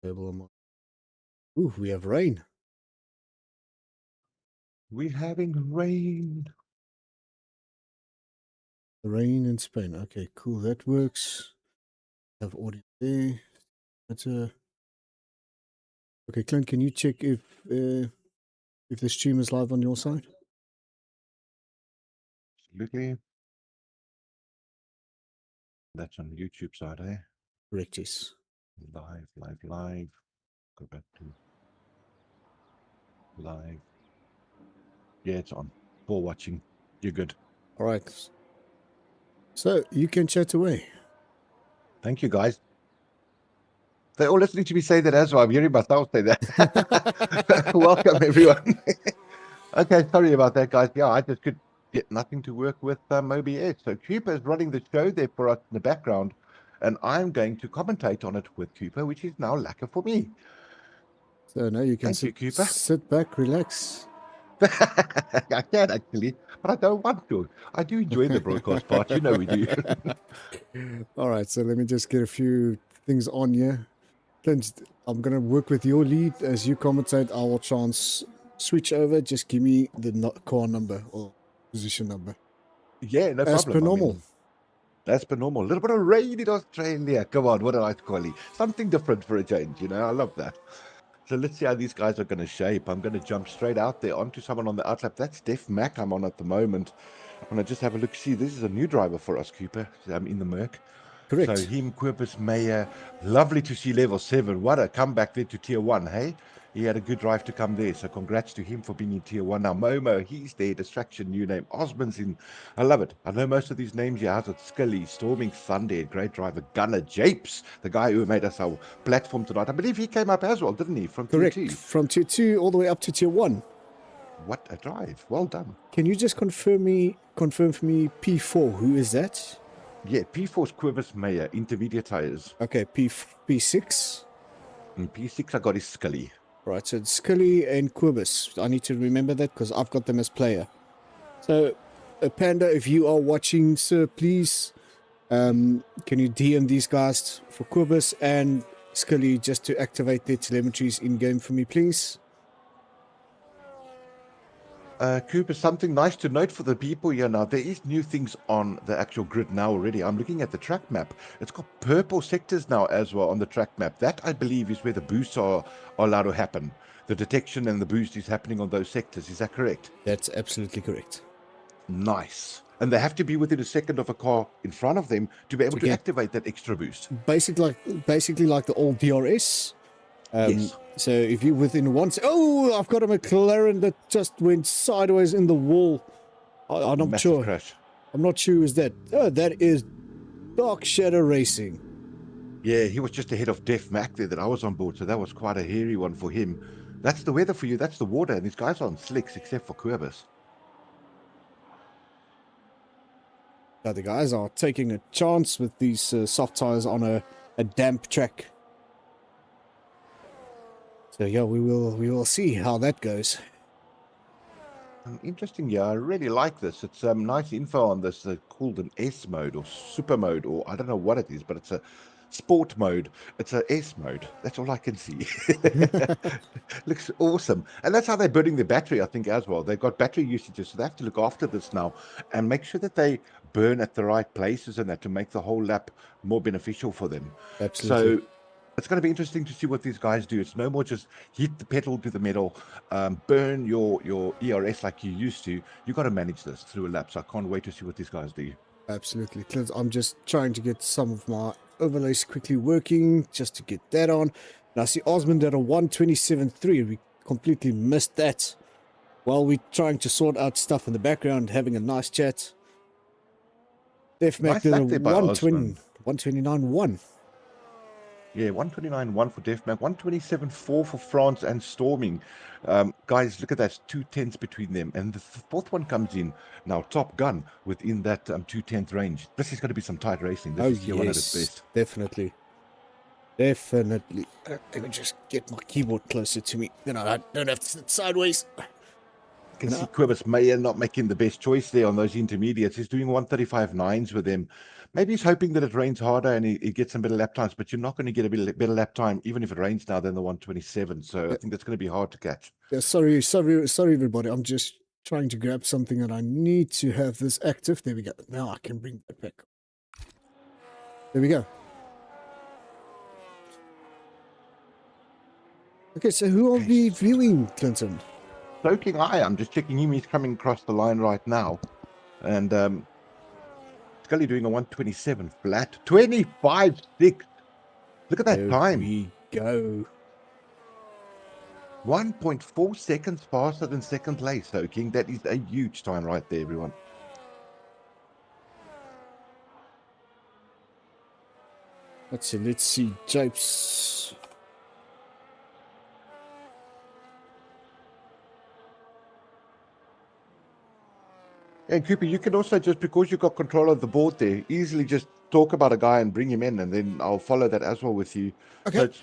Ooh, we have rain. We're having rain. Rain in Spain. Okay, cool. That works. Have audio there. That's a. Okay, Clint, can you check if the stream is live on your side? Absolutely. That's on the YouTube side, eh? Correct, yes. Live. Go back to live. Yeah, it's on. For watching. You're good. All right. So you can chat away. Thank you, guys. They're all listening to me say that as well. I'm hearing myself say that. Welcome, everyone. Okay, sorry about that, guys. Yeah, I just could get nothing to work with OBS. So Cooper is running the show there for us in the background, and I'm going to commentate on it with Cooper, which is now lacquer for me. So now you can Thank you, Cooper. sit back, relax. I can actually, but I don't want to. I do enjoy the broadcast part. You know we do. All right, so let me just get a few things on here. Clint, I'm going to work with your lead. As you commentate, I will try and switch over. Just give me the car number or position number. Yeah, no As problem. per normal. As per normal. A little bit of rain in Australia. Come on, what a nice quality. Something different for a change, you know. I love that. So let's see how these guys are going to shape. I'm going to jump straight out there onto someone on the outlap. That's Def Mac I'm on at the moment. I'm going to just have a look. See, this is a new driver for us, Cooper. I'm in the Merc. Correct. So him, Quipus, Mayer. Lovely to see level 7. What a comeback there to tier 1, hey? He had a good drive to come there. So congrats to him for being in tier 1. Now, Momo, he's there. Distraction, new name. Osmond's in. I love it. I know most of these names. Yeah, how's it? Scully, Storming Thunder, great driver. Gunner, Japes, the guy who made us our platform tonight. I believe he came up as well, didn't he? From Correct. tier 2. From tier 2 all the way up to tier 1. What a drive. Well done. Can you just confirm for me P4? Who is that? Yeah, P4's Quivers Mayer, intermediate tires. Okay, P6. And P6 I got is Scully. Right, so it's Scully and Quibus. I need to remember that because I've got them as player. So, Panda, if you are watching, sir, please, can you DM these guys for Quibus and Scully just to activate their telemetries in-game for me, please? Cooper, something nice to note for the people here now. There is new things on the actual grid now already. I'm looking at the track map. It's got purple sectors now as well on the track map. That, I believe, is where the boosts are allowed to happen. The detection and the boost is happening on those sectors. Is that correct? That's absolutely correct. Nice. And they have to be within a second of a car in front of them to be able to activate that extra boost. Basically like the old DRS. Yes. So if you're within one... Oh, I've got a McLaren that just went sideways in the wall. I'm not Massive sure. Crash. I'm not sure who's that. Oh, that is Dark Shadow Racing. Yeah, he was just ahead of Def Mac there that I was on board, so that was quite a hairy one for him. That's the weather for you. That's the water, and these guys are on slicks except for Quibus. Now the guys are taking a chance with these soft tires on a damp track. So yeah, we will see how that goes. Interesting, yeah, I really like this. It's nice info on this. Called an S mode or super mode, or I don't know what it is, but it's a sport mode. It's a S mode. That's all I can see. Looks awesome, and that's how they're burning their battery, I think, as well. They've got battery usages, so they have to look after this now and make sure that they burn at the right places and that to make the whole lap more beneficial for them. Absolutely. So it's going to be interesting to see what these guys do. It's no more just hit the pedal to the metal, burn your ERS like you used to. You got to manage this through a lap. So I can't wait to see what these guys do. Absolutely. Clint, I'm just trying to get some of my overlays quickly working just to get that on. And I see Osmond at a 127.3. We completely missed that while we're trying to sort out stuff in the background, having a nice chat. Def Mac did a 129.1. Yeah, 129.1 for Def Mac, 127.4 for France and Storming. Guys, look at that, 2/10 between them. And the fourth one comes in now, Top Gun, within that 2/10 range. This is going to be some tight racing. This is tier 1 at its best. Definitely. Definitely. Let me just get my keyboard closer to me. Then I don't have to sit sideways. I can see Quibus Mayer not making the best choice there on those intermediates. He's doing 135.9s with them. Maybe he's hoping that it rains harder and he gets some better lap times, but you're not going to get a better lap time, even if it rains now, than the 127. So I think that's going to be hard to catch. Yeah, sorry, everybody. I'm just trying to grab something and I need to have this active. There we go. Now I can bring that back. There we go. Okay, so who are we viewing, Clinton? Soaking Eye, I'm just checking him. He's coming across the line right now. And Scully doing a 127 flat. 25.6. Look at that time. There we go. 1.4 seconds faster than second place, Soaking. That is a huge time right there, everyone. Let's see, Japes. And Cooper, you can also, just because you've got control of the board there, easily just talk about a guy and bring him in, and then I'll follow that as well with you. Okay. So it's,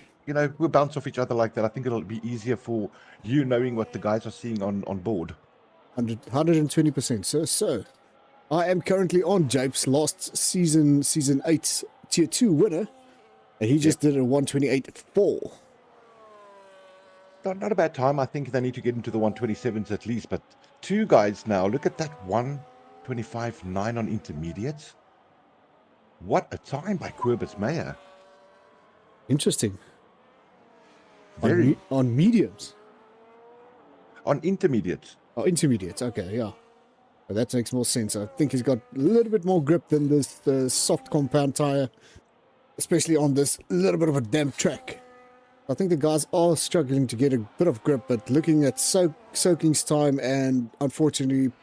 we'll bounce off each other like that. I think it'll be easier for you knowing what the guys are seeing on board. 120%, sir. So, I am currently on Japes' last season 8 tier 2 winner, and he just did a 128.4. Not a bad time. I think they need to get into the 127s at least, but two guys now. Look at that 125.9 on intermediates. What a time by Quibus Mayer. Interesting. Very. On mediums. On intermediates. Oh, intermediates. Okay, yeah. Well, that makes more sense. I think he's got a little bit more grip than this soft compound tire, especially on this little bit of a damp track. I think the guys are struggling to get a bit of grip, but looking at Soaking's time and unfortunately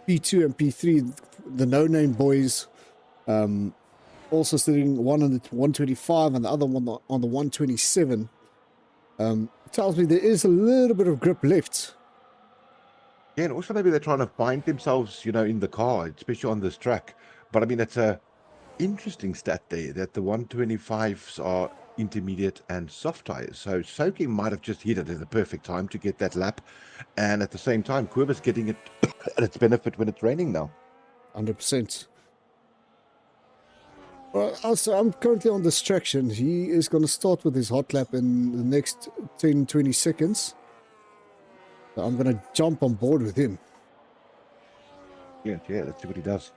P2 and P3, the no-name boys, also sitting one on the 125 and the other one on the 127, tells me there is a little bit of grip left. Yeah, and also maybe they're trying to find themselves, in the car, especially on this track. But I mean, it's a interesting stat there that the 125s are intermediate and soft tires. So Soaking might have just hit it at the perfect time to get that lap, and at the same time, Quibus getting it at its benefit when it's raining now. 100%. Well, also, I'm currently on distraction. He is going to start with his hot lap in the next 10-20 seconds. So I'm going to jump on board with him. Yeah, let's see what he does.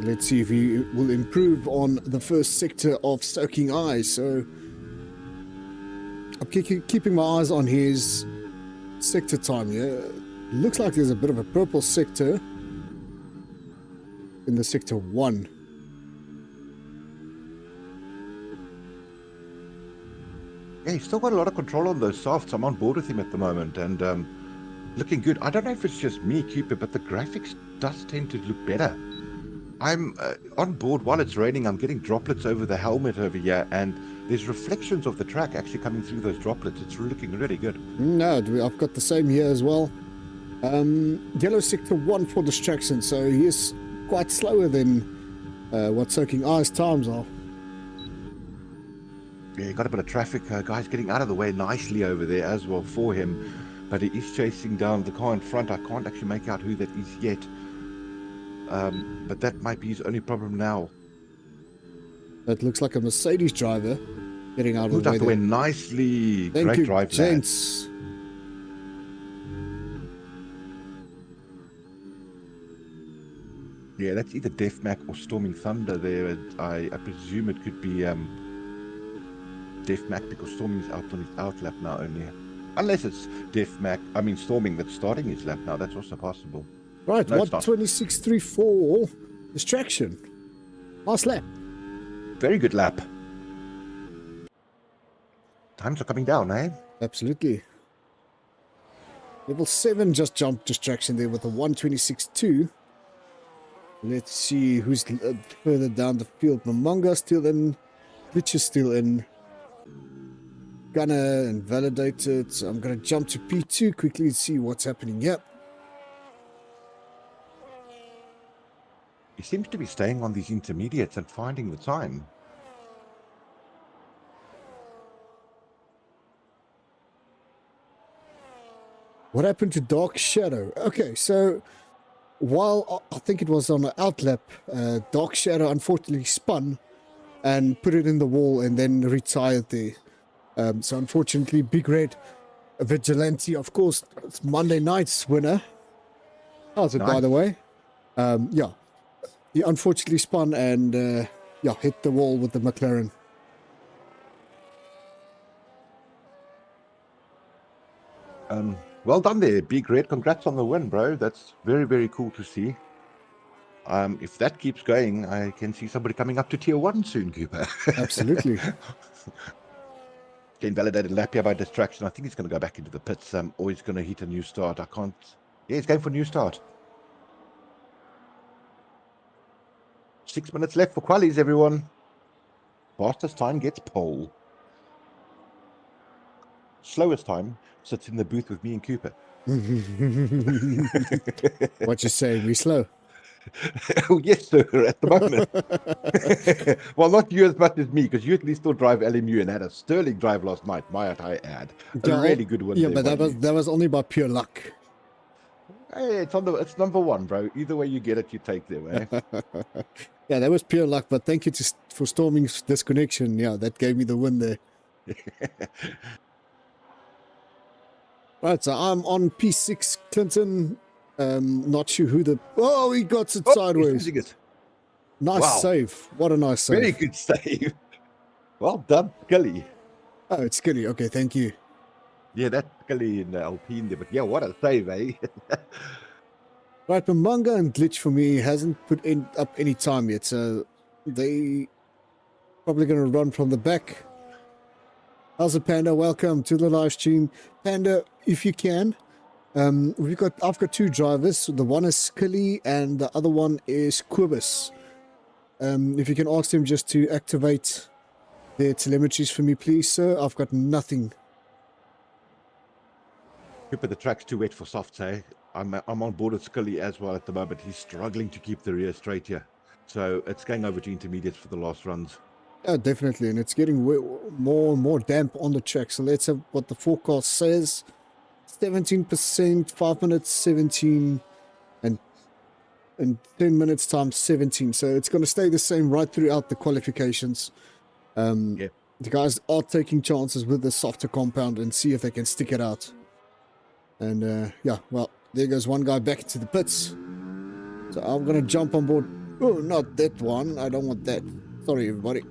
Let's see if he will improve on the first sector of Soaking Eyes. So I'm keeping my eyes on his sector time here. Looks like there's a bit of a purple sector in the sector 1. Yeah, he's still got a lot of control on those softs. I'm on board with him at the moment, and looking good. I don't know if it's just me, Cooper, but the graphics does tend to look better. I'm on board while it's raining. I'm getting droplets over the helmet over here, and there's reflections of the track actually coming through those droplets. It's looking really good. No, I've got the same here as well. Yellow sector 1 for distraction, so he is quite slower than what Soaking Eyes times are. Yeah, you got a bit of traffic. Guys getting out of the way nicely over there as well for him, but he is chasing down the car in front. I can't actually make out who that is yet. But that might be his only problem now. That looks like a Mercedes driver getting out of Moved the way. Out the way nicely. Thank Great you, drive, gents. Yeah, that's either Def Mac or Storming Thunder there. I presume it could be Def Mac, because Storming's out on his out lap now only. Unless it's Storming that's starting his lap now. That's also possible. Right, No, 126.34 distraction. Nice lap. Very good lap. Times are coming down, eh? Absolutely. Level 7 just jumped distraction there with a 126.2. Let's see who's further down the field. Mamonga still in. Glitch is still in. Gunner and Validated. So I'm going to jump to P2 quickly and see what's happening. Yep. He seems to be staying on these intermediates and finding the time. What happened to Dark Shadow? Okay, so while I think it was on an outlap, Dark Shadow unfortunately spun and put it in the wall and then retired there. So unfortunately, Big Red Vigilante, of course, it's Monday night's winner. How's it, by Nice. the way? Yeah, he unfortunately spun and yeah, hit the wall with the McLaren. Well done there, Big Red. Congrats on the win, bro. That's very, very cool to see. If that keeps going, I can see somebody coming up to tier 1 soon, Cooper. Absolutely. Getting validated lap here by distraction. I think he's going to go back into the pits, or he's going to hit a new start. I can't. Yeah, he's going for a new start. 6 minutes left for qualies, everyone. Fastest time gets pole. Slowest time sits in the booth with me and Cooper. What you saying? We slow? Oh, yes, sir, at the moment. Well, not you as much as me, because you at least still drive LMU and had a sterling drive last night, might I add. A really good one. Yeah, there, but that was only by pure luck. Hey, it's number one, bro. Either way you get it, you take them, eh? Yeah, that was pure luck, but thank you for Storming's disconnection. Yeah, that gave me the win there. Right, so I'm on P6, Clinton. Not sure who the... Oh, he got it sideways. It. Nice Wow. save. What a nice save. Very good save. Well done, Gully. Oh, it's Skinny. Okay, thank you. Yeah, that's Gully in Alpine there. But yeah, what a save, eh? Right, but Manga and Glitch for me hasn't put up any time yet, so they probably going to run from the back. How's it, Panda? Welcome to the live stream. Panda, if you can, I've got two drivers. The one is Scully and the other one is Quibus. If you can ask them just to activate their telemetries for me, please, sir. I've got nothing. Cooper, the track's too wet for softs, eh? I'm on board with Scully as well at the moment. He's struggling to keep the rear straight here. So it's going over to intermediates for the last runs. Yeah, definitely, and it's getting more and more damp on the track. So let's have what the forecast says. 17%, 5 minutes, 17, and 10 minutes times 17. So it's going to stay the same right throughout the qualifications. The guys are taking chances with the softer compound and see if they can stick it out. And yeah, well, there goes one guy back into the pits. So I'm going to jump on board. Oh, not that one. I don't want that. Sorry, everybody.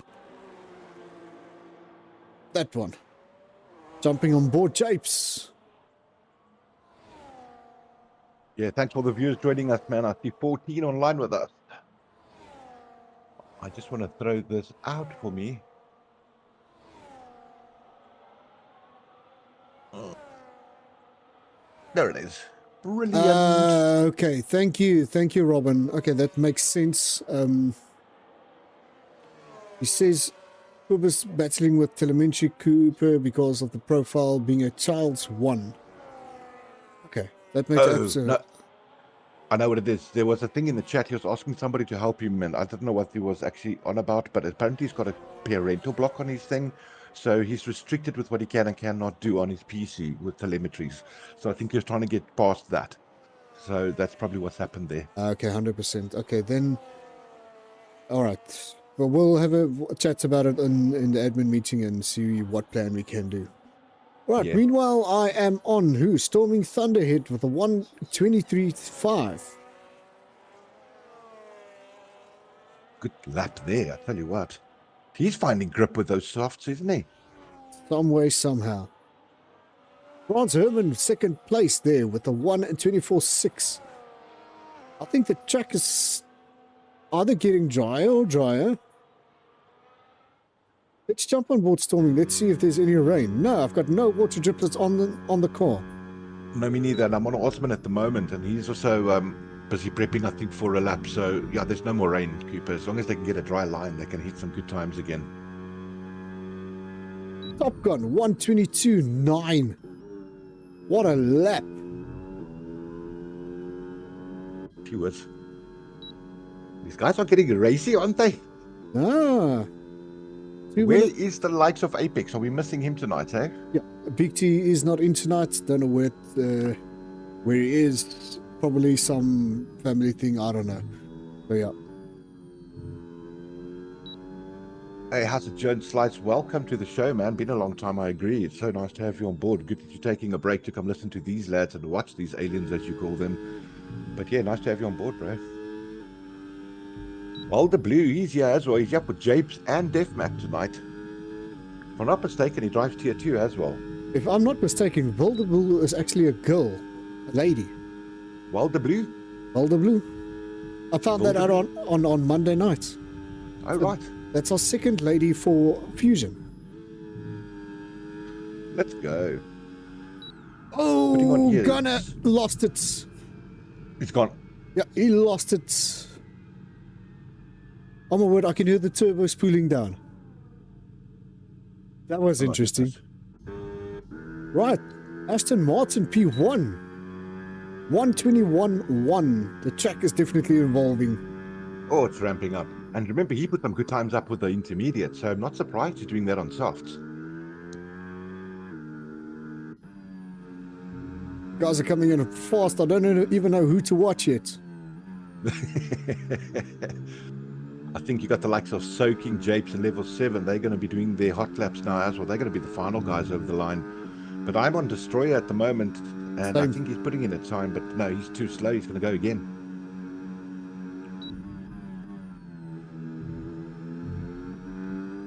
That one. Jumping on board Japes. Yeah, thanks for the viewers joining us, man. I see 14 online with us. I just want to throw this out for me. There it is. Brilliant. Okay, thank you, Robin. Okay, that makes sense. He says Cooper's battling with telemetry Cooper because of the profile being a child's one. Okay, that makes sense. No. I know what it is. There was a thing in the chat. He was asking somebody to help him, and I don't know what he was actually on about, but apparently he's got a parental block on his thing. So he's restricted with what he can and cannot do on his PC with telemetries. So I think he's trying to get past that. So that's probably what's happened there. Okay, 100%. Okay, then. All right. Well, we'll have a chat about it in the admin meeting and see what plan we can do. Right. Yeah. Meanwhile, I am on who? Storming Thunderhead with a 1:23.5. Good lap there, I tell you what. He's finding grip with those softs, isn't he? Some way, somehow. Franz Herman, second place there with a 1:24.6. I think the track is either getting drier or drier. Let's jump on board Storming. Let's see if there's any rain. No, I've got no water driplets on the car. No, me neither. And I'm on Osman at the moment, and he's also busy prepping, I think, for a lap. So, yeah, there's no more rain, Cooper. As long as they can get a dry line, they can hit some good times again. Top Gun, 1:22.9. What a lap. Few words. These guys are getting racy, aren't they? Ah. Where is the likes of Apex? Are we missing him tonight, eh? Yeah, Big T is not in tonight. Don't know where he is. Probably some family thing, I don't know. But yeah. Hey, how's it, Jones Slice? Welcome to the show, man. Been a long time, I agree. It's so nice to have you on board. Good that you're taking a break to come listen to these lads and watch these aliens, as you call them. But yeah, nice to have you on board, bro. Walder Blue, he's here as well. He's up with Japes and Defmac tonight. If I'm not mistaken, he drives tier 2 as well. If I'm not mistaken, Wilderbloe is actually a girl, a lady. Walder Blue? Wilderbloe. I found that out on Monday night. Oh, right. That's our second lady for Fusion. Let's go. Oh, Gunner lost it. It's gone. Yeah, he lost it. Oh my word, I can hear the turbo spooling down. That was interesting. Right, Aston Martin P1. 121.1. The track is definitely evolving. Oh, it's ramping up. And remember, he put some good times up with the intermediate, so I'm not surprised he's doing that on softs. Guys are coming in fast. I don't even know who to watch yet. I think you got the likes of Soaking, Japes, and Level 7. They're going to be doing their hot laps now as well. They're going to be the final guys over the line. But I'm on Destroyer at the moment, and I think he's putting in a time, but no, he's too slow. He's going to go again.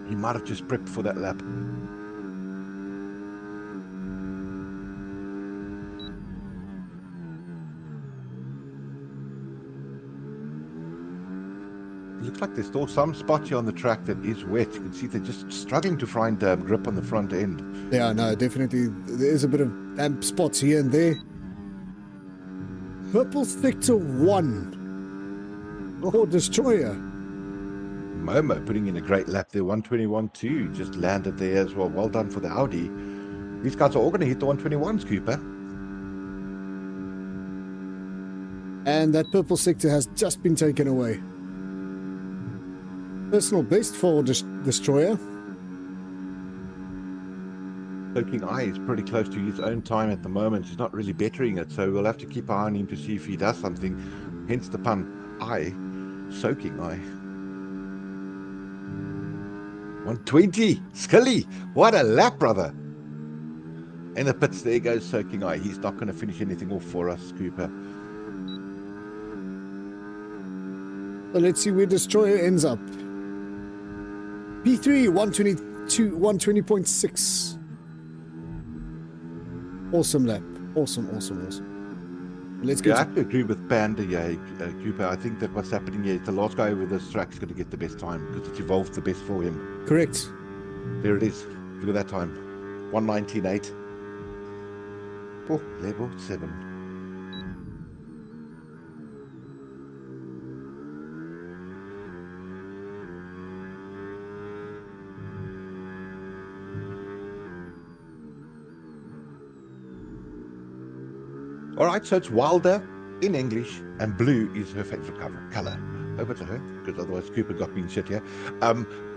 He might have just prepped for that lap. It looks like there's still some spots here on the track that is wet. You can see they're just struggling to find grip on the front end. Yeah, no, definitely. There is a bit of damp spots here and there. Purple Sector 1 for Destroyer. Momo putting in a great lap there. 121.2 just landed there as well. Well done for the Audi. These guys are all going to hit the 121s, Cooper. And that purple sector has just been taken away. Personal best for Destroyer. Soaking Eye is pretty close to his own time at the moment. He's not really bettering it, so we'll have to keep an eye on him to see if he does something. Hence the pun, Eye, Soaking Eye. 120, Scully, what a lap, brother. In the pits, there goes Soaking Eye. He's not going to finish anything off for us, Cooper. So let's see where Destroyer ends up. P3, 120.6. Awesome lap. Awesome. Let's go. Yeah, I have to agree with Panda, Cooper. I think that what's happening here is the last guy over this track is going to get the best time because it's evolved the best for him. Correct. There it is. Look at that time. 119.8. Oh, level 7. All right, so it's Wilder in English, and blue is her favorite color. Over to her, because otherwise Cooper got me in shit here.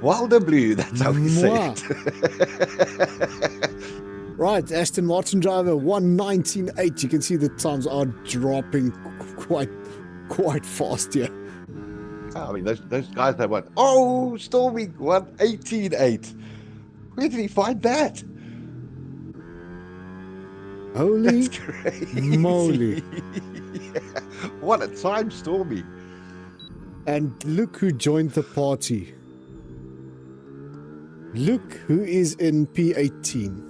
Wilder Blue, that's how we say it. Right, Aston Martin driver, 119.8. You can see the times are dropping quite fast here. I mean, those guys that went, oh, Stormy, 118.8. Where did he find that? Holy moly. Yeah. What a time, Stormy. And look who joined the party. Look who is in P18.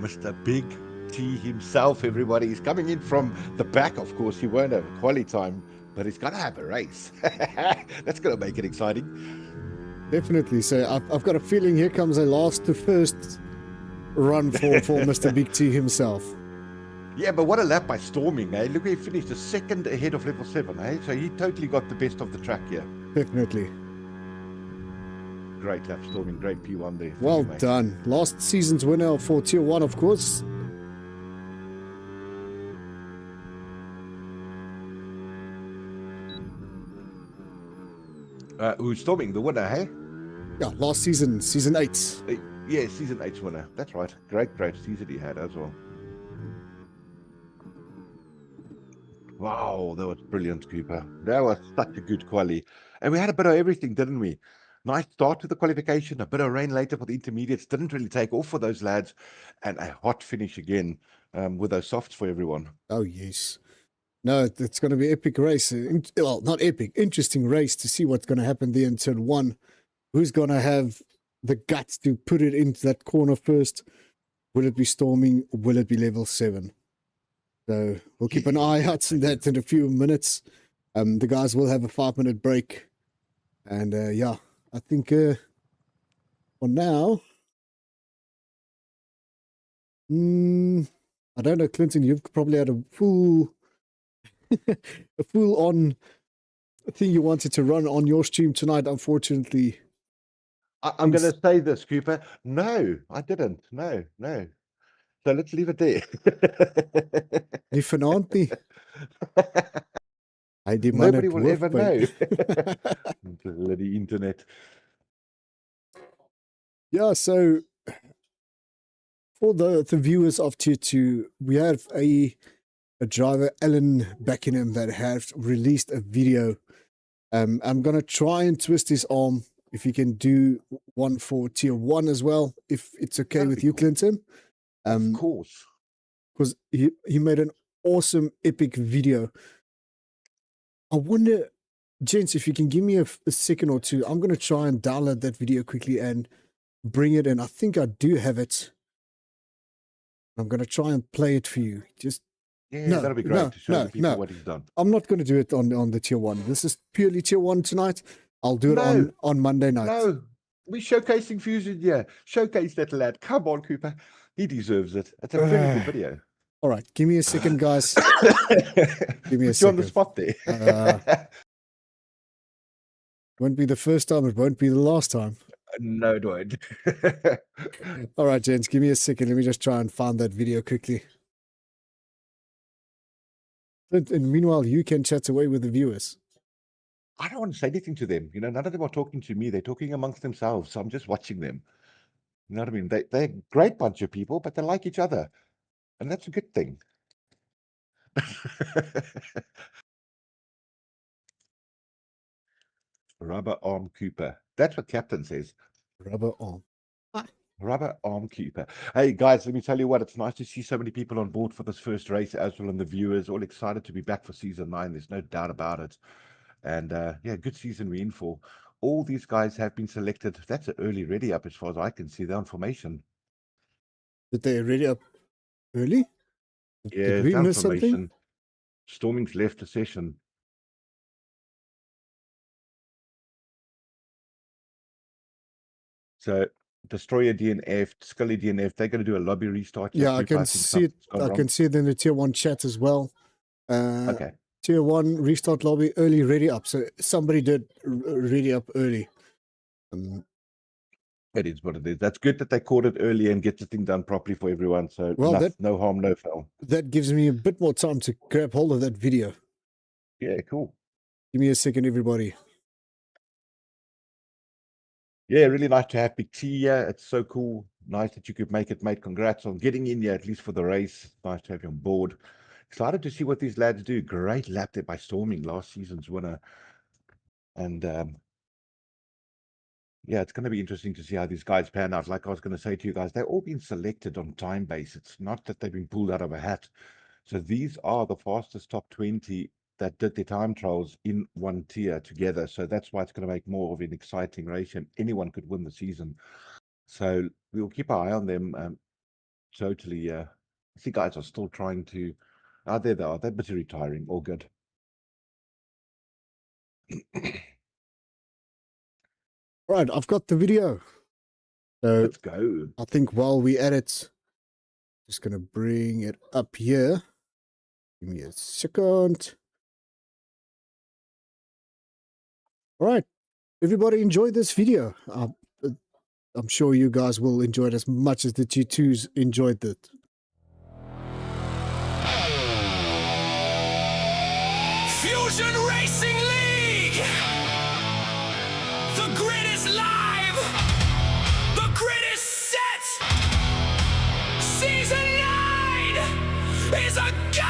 Mr. Big T himself, everybody. He's coming in from the back, of course. He won't have quali time, but he's going to have a race. That's going to make it exciting. Definitely. So I've got a feeling here comes a last to first run for Mr. Big T himself. Yeah, but what a lap by Storming, eh? Look, he finished a second ahead of level 7, eh? So he totally got the best of the track here. Definitely. Great lap, Storming. Great P1 there. Well done. Last season's winner for Tier 1, of course. Who's Storming? The winner, hey? Yeah, last season, Season 8. Yeah, Season 8's winner. That's right. Great season he had as well. Wow, that was brilliant, Cooper. That was such a good quali. And we had a bit of everything, didn't we? Nice start to the qualification, a bit of rain later for the intermediates. Didn't really take off for those lads. And a hot finish again with those softs for everyone. Oh, yes. No, it's going to be epic race. Well, not epic, interesting race to see what's going to happen there in turn one. Who's going to have the guts to put it into that corner first? Will it be Storming? Will it be level 7? So we'll keep an eye out on that in a few minutes. The guys will have a 5-minute break. And yeah, I think for now, I don't know, Clinton, you've probably had a full on thing you wanted to run on your stream tonight, unfortunately. I'm going to say this, Cooper. No, I didn't. No. So let's leave it there. Die vanaand nie. Hy die man Nobody het will ever know. hoofpyn. Bloody internet. Yeah, so for the viewers of Tier 2, we have a driver, Alan Beckenham, that has released a video. I'm going to try and twist his arm if he can do one for Tier 1 as well, if it's okay That'd with be you, cool. Clinton. Of course. Because he made an awesome, epic video. I wonder, gents, if you can give me a second or two, I'm going to try and download that video quickly and bring it in. I think I do have it. I'm going to try and play it for you. Just Yeah, No, that'll be great no, to show no, the people no. what he's done. I'm not going to do it on the Tier 1. This is purely Tier 1 tonight. I'll do it No, on Monday night. No, we're showcasing Fusion, yeah. Showcase that lad. Come on, Cooper. He deserves it. It's a very good video. All right, give me a second, guys. Give me a Put you on the second. spot there. Won't be the first time. It won't be the last time. No, Dwight. All right, gents, give me a second. Let me just try and find that video quickly. And meanwhile, you can chat away with the viewers. I don't want to say anything to them. You know, none of them are talking to me. They're talking amongst themselves. So I'm just watching them. You know what I mean? They're a great bunch of people, but they like each other. And that's a good thing. Rubber arm Cooper. That's what Captain says. Rubber arm. Rubber arm Cooper. Hey guys, let me tell you what, it's nice to see so many people on board for this first race as well, and the viewers all excited to be back for season 9. There's no doubt about it. And yeah, good season we're in for. All these guys have been selected. That's an early ready up as far as I can see. They're on formation. Did they ready up early? Yeah, Did we down miss something? formation. Storming's left the session. So Destroyer DNF, Scully DNF, they're going to do a lobby restart. Yeah, I can see it. I can see it in the Tier 1 chat as well. Okay. Tier 1 restart lobby early ready up. So somebody did ready up early. It is what it is. That's good that they caught it early and get the thing done properly for everyone. So Well, no harm, no foul. That gives me a bit more time to grab hold of that video. Yeah, cool. Give me a second, everybody. Yeah, really nice to have Big T here. It's so cool. Nice that you could make it, mate. Congrats on getting in here, at least for the race. Nice to have you on board. Excited to see what these lads do. Great lap there by Storming, last season's winner. And yeah, it's going to be interesting to see how these guys pan out. Like I was going to say to you guys, they've all been selected on time base. It's not that they've been pulled out of a hat. So these are the fastest top 20 that did their time trials in one tier together. So that's why it's going to make more of an exciting race, and anyone could win the season. So we'll keep our eye on them. Totally. I see guys are still trying to. There they are. They're busy retiring. All good. Right, I've got the video. So Let's go. I think while we edit, just going to bring it up here. Give me a second. All right, everybody enjoyed this video. I'm sure you guys will enjoy it as much as the T2s enjoyed it. Fusion Racing League! The grid is live! The grid is set! Season 9 is a go!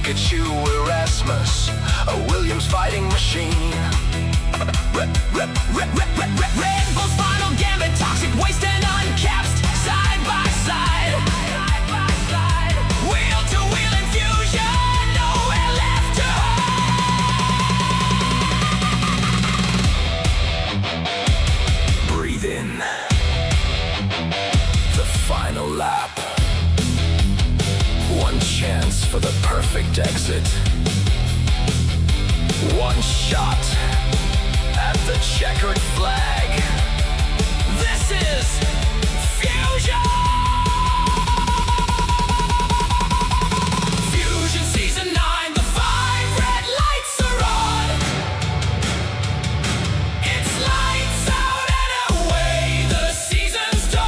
Pikachu, Erasmus, a Williams fighting machine. Red Bull's final gambit, toxic waste and uncapped, side by side. Wheel to wheel infusion, nowhere left to hide. Breathe in. The final lap. One chance for the perfect exit. One shot at the checkered flag. This is Fusion! Fusion Season 9, the 5 red lights are on. It's lights out and away, the season's dawn.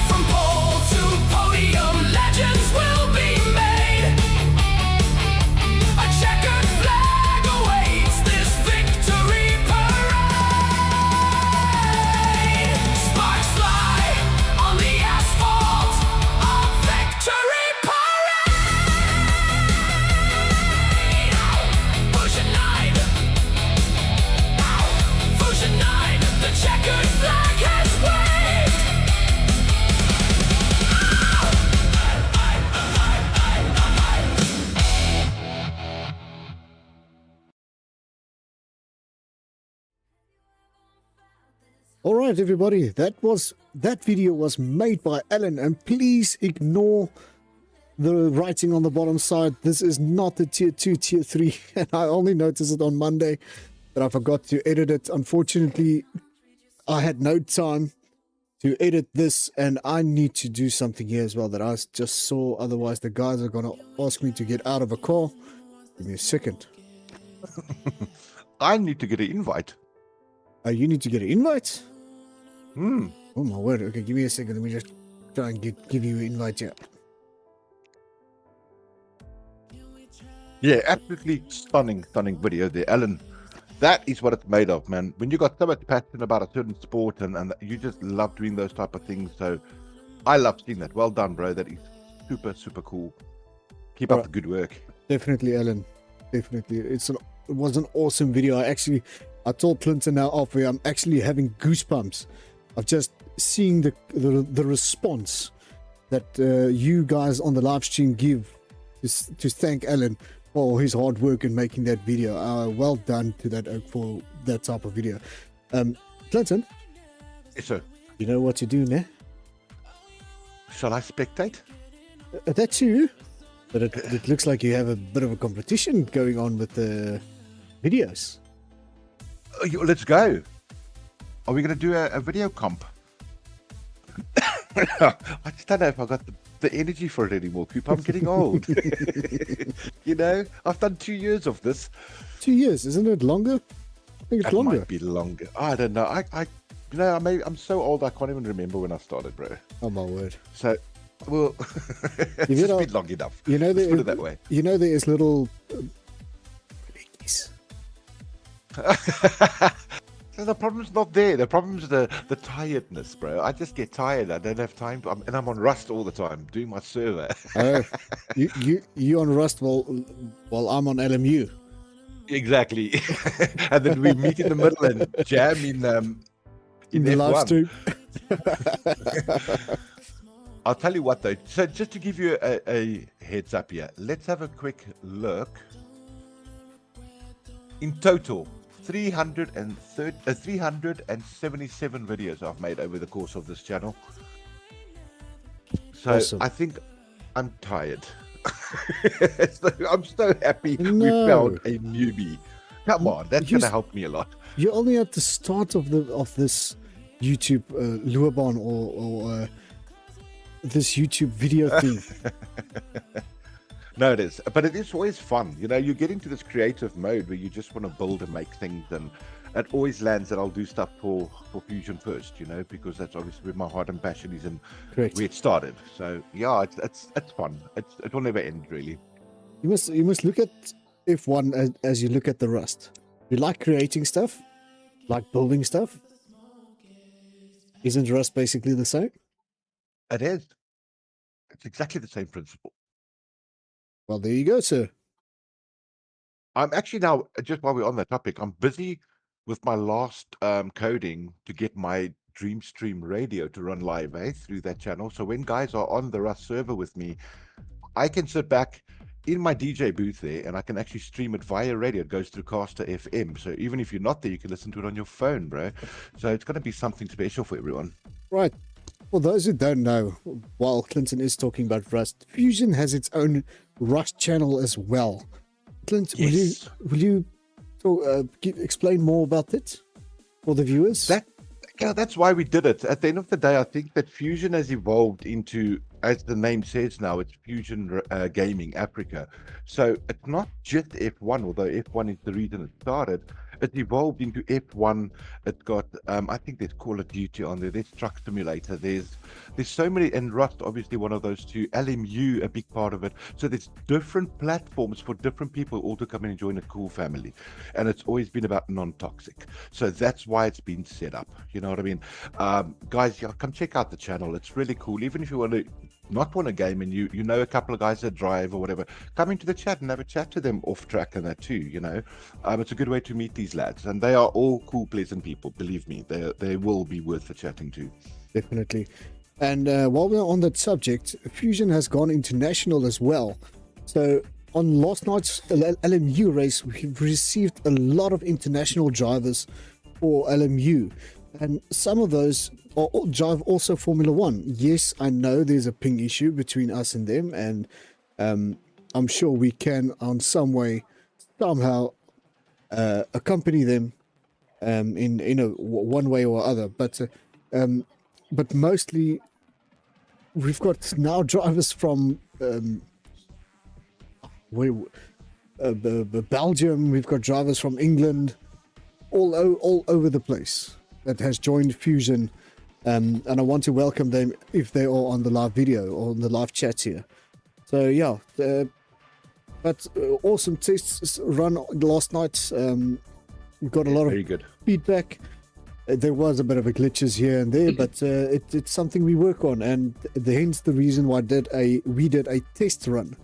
From pole to podium, legends will be made. A checkered flag awaits this victory parade. Sparks fly on the asphalt of victory parade. Fusion 9. Fusion 9. The checkered flag has waved. All right, everybody, that video was made by Alan, and please ignore the writing on the bottom side. This is not the tier 2, tier 3, and I only noticed it on Monday, but I forgot to edit it. Unfortunately, I had no time to edit this, and I need to do something here as well that I just saw. Otherwise, the guys are going to ask me to get out of a car. Give me a second. I need to get an invite. You need to get an invite? Hmm. Oh my word. Okay, give me a second. Let me just try and give you an invite here. Yeah, absolutely stunning video there, Alan. That is what it's made of, man. When you got so much passion about a certain sport and you just love doing those type of things. So I love seeing that. Well done, bro. That is super cool. Keep up the good work. Definitely, Alan. Definitely. It was an awesome video. I told Clinton now off where I'm actually having goosebumps of just seeing the response that you guys on the live stream give to thank Alan for his hard work in making that video. Well done to that for that type of video. Clinton? Yes, sir. You know what to do now? Shall I spectate? That's you. But it looks like you have a bit of a competition going on with the videos. Let's go. Are we going to do a video comp? I just don't know if I got the energy for it anymore, Coop. I'm getting old. You know, I've done 2 years of this. 2 years, isn't it longer? I think it's longer. It might be longer. I don't know. I'm so old I can't even remember when I started, bro. Oh my word. So, well, it's just been long enough. You know, let's put it that way. You know, there is little. So the problem's not there. The problem's the tiredness, bro. I just get tired. I don't have time to, and I'm on Rust all the time doing my server. You on Rust while I'm on LMU. Exactly. And then we meet in the middle and jam in the live stream. I'll tell you what though. So just to give you a heads up here, let's have a quick look. In total, 377 videos I've made over the course of this channel. So awesome. I think I'm tired. So I'm so happy we found a newbie. Come on, that's going to help me a lot. You're only at the start of this YouTube Luaban or this YouTube video thing. No, it is. But it is always fun. You know, you get into this creative mode where you just want to build and make things, and it always lands that I'll do stuff for Fusion first, you know, because that's obviously where my heart and passion is and where it started. So yeah, it's fun. It will never end, really. You must look at F1 as you look at the Rust. You like creating stuff, like building stuff. Isn't Rust basically the same? It is. It's exactly the same principle. Well, there you go, sir. I'm actually now, just while we're on that topic, I'm busy with my last coding to get my Dreamstream radio to run live through that channel. So when guys are on the Rust server with me, I can sit back in my DJ booth there and I can actually stream it via radio. It goes through Caster FM. So even if you're not there, you can listen to it on your phone, bro. So it's going to be something special for everyone. Right. For those who don't know, while Clinton is talking about Rust, Fusion has its own Rust channel as well. Clint, Yes. will you talk, explain more about it for the viewers? That's why we did it. At the end of the day, I think that Fusion has evolved into, as the name says now, it's Fusion Gaming Africa. So it's not just F1, although F1 is the reason it started. It evolved into F1. It got, I think there's Call of Duty on there. There's Truck Simulator. There's so many, and Rust, obviously one of those two. LMU, a big part of it. So there's different platforms for different people all to come in and join a cool family. And it's always been about non-toxic. So that's why it's been set up. You know what I mean? Guys, come check out the channel. It's really cool. Even if you want to not want a game and you know a couple of guys that drive or whatever, come into the chat and have a chat to them off track and that too, you know. It's a good way to meet these lads, and they are all cool, pleasant people. Believe me, they will be worth the chatting to. Definitely. And while we're on that subject, Fusion has gone international as well. So on last night's LMU race, we received a lot of international drivers for LMU. And some of those drive also Formula One. Yes, I know there's a ping issue between us and them, and I'm sure we can, on some way, somehow accompany them in one way or other. But mostly, we've got now drivers from Belgium. We've got drivers from England, all over the place, that has joined Fusion, and I want to welcome them if they are on the live video or on the live chat here. So yeah, but awesome tests run last night. We got a lot Very of good feedback. There was a bit of a glitches here and there, but it's something we work on, and hence the reason why we did a test run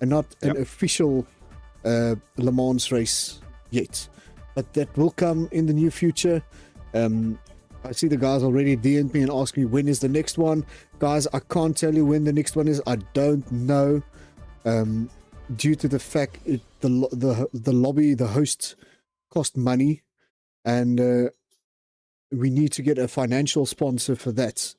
and not an official Le Mans race yet. But that will come in the near future. I see the guys already DM'd me and asked me when is the next one. Guys, I can't tell you when the next one is. I don't know, due to the fact the lobby, the host, cost money, and we need to get a financial sponsor for that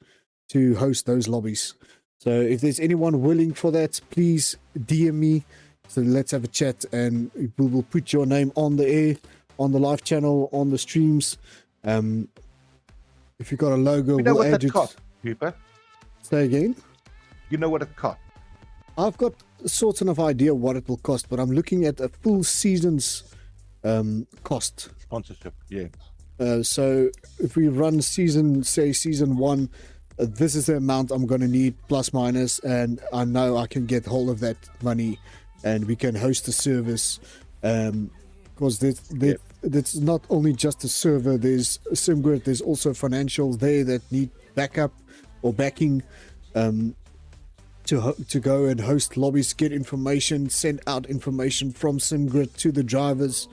to host those lobbies. So if there's anyone willing for that, please DM me. So let's have a chat, and we will put your name on the air, on the live channel, on the streams. If you got a logo, you know we'll what add that it. cost, Cooper? Say again. You know what it cost? I've got sort of idea what it will cost, but I'm looking at a full season's cost. Sponsorship, yeah. So if we run season 1, this is the amount I'm going to need, plus minus, and I know I can get hold of that money, and we can host the service. Because it's not only just a server, there's SimGrid, there's also financials there that need backup or backing to go and host lobbies, get information, send out information from SimGrid to the drivers.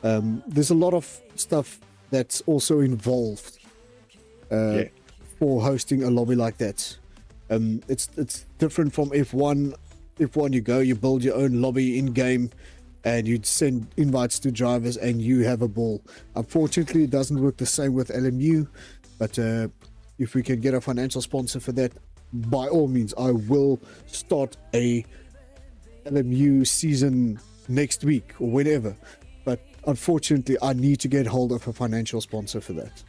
There's a lot of stuff that's also involved for hosting a lobby like that. It's different from F1. F1, you build your own lobby in game, and you'd send invites to drivers and you have a ball. Unfortunately, it doesn't work the same with LMU, but if we can get a financial sponsor for that, by all means, I will start a LMU season next week or whenever. But unfortunately, I need to get hold of a financial sponsor for that.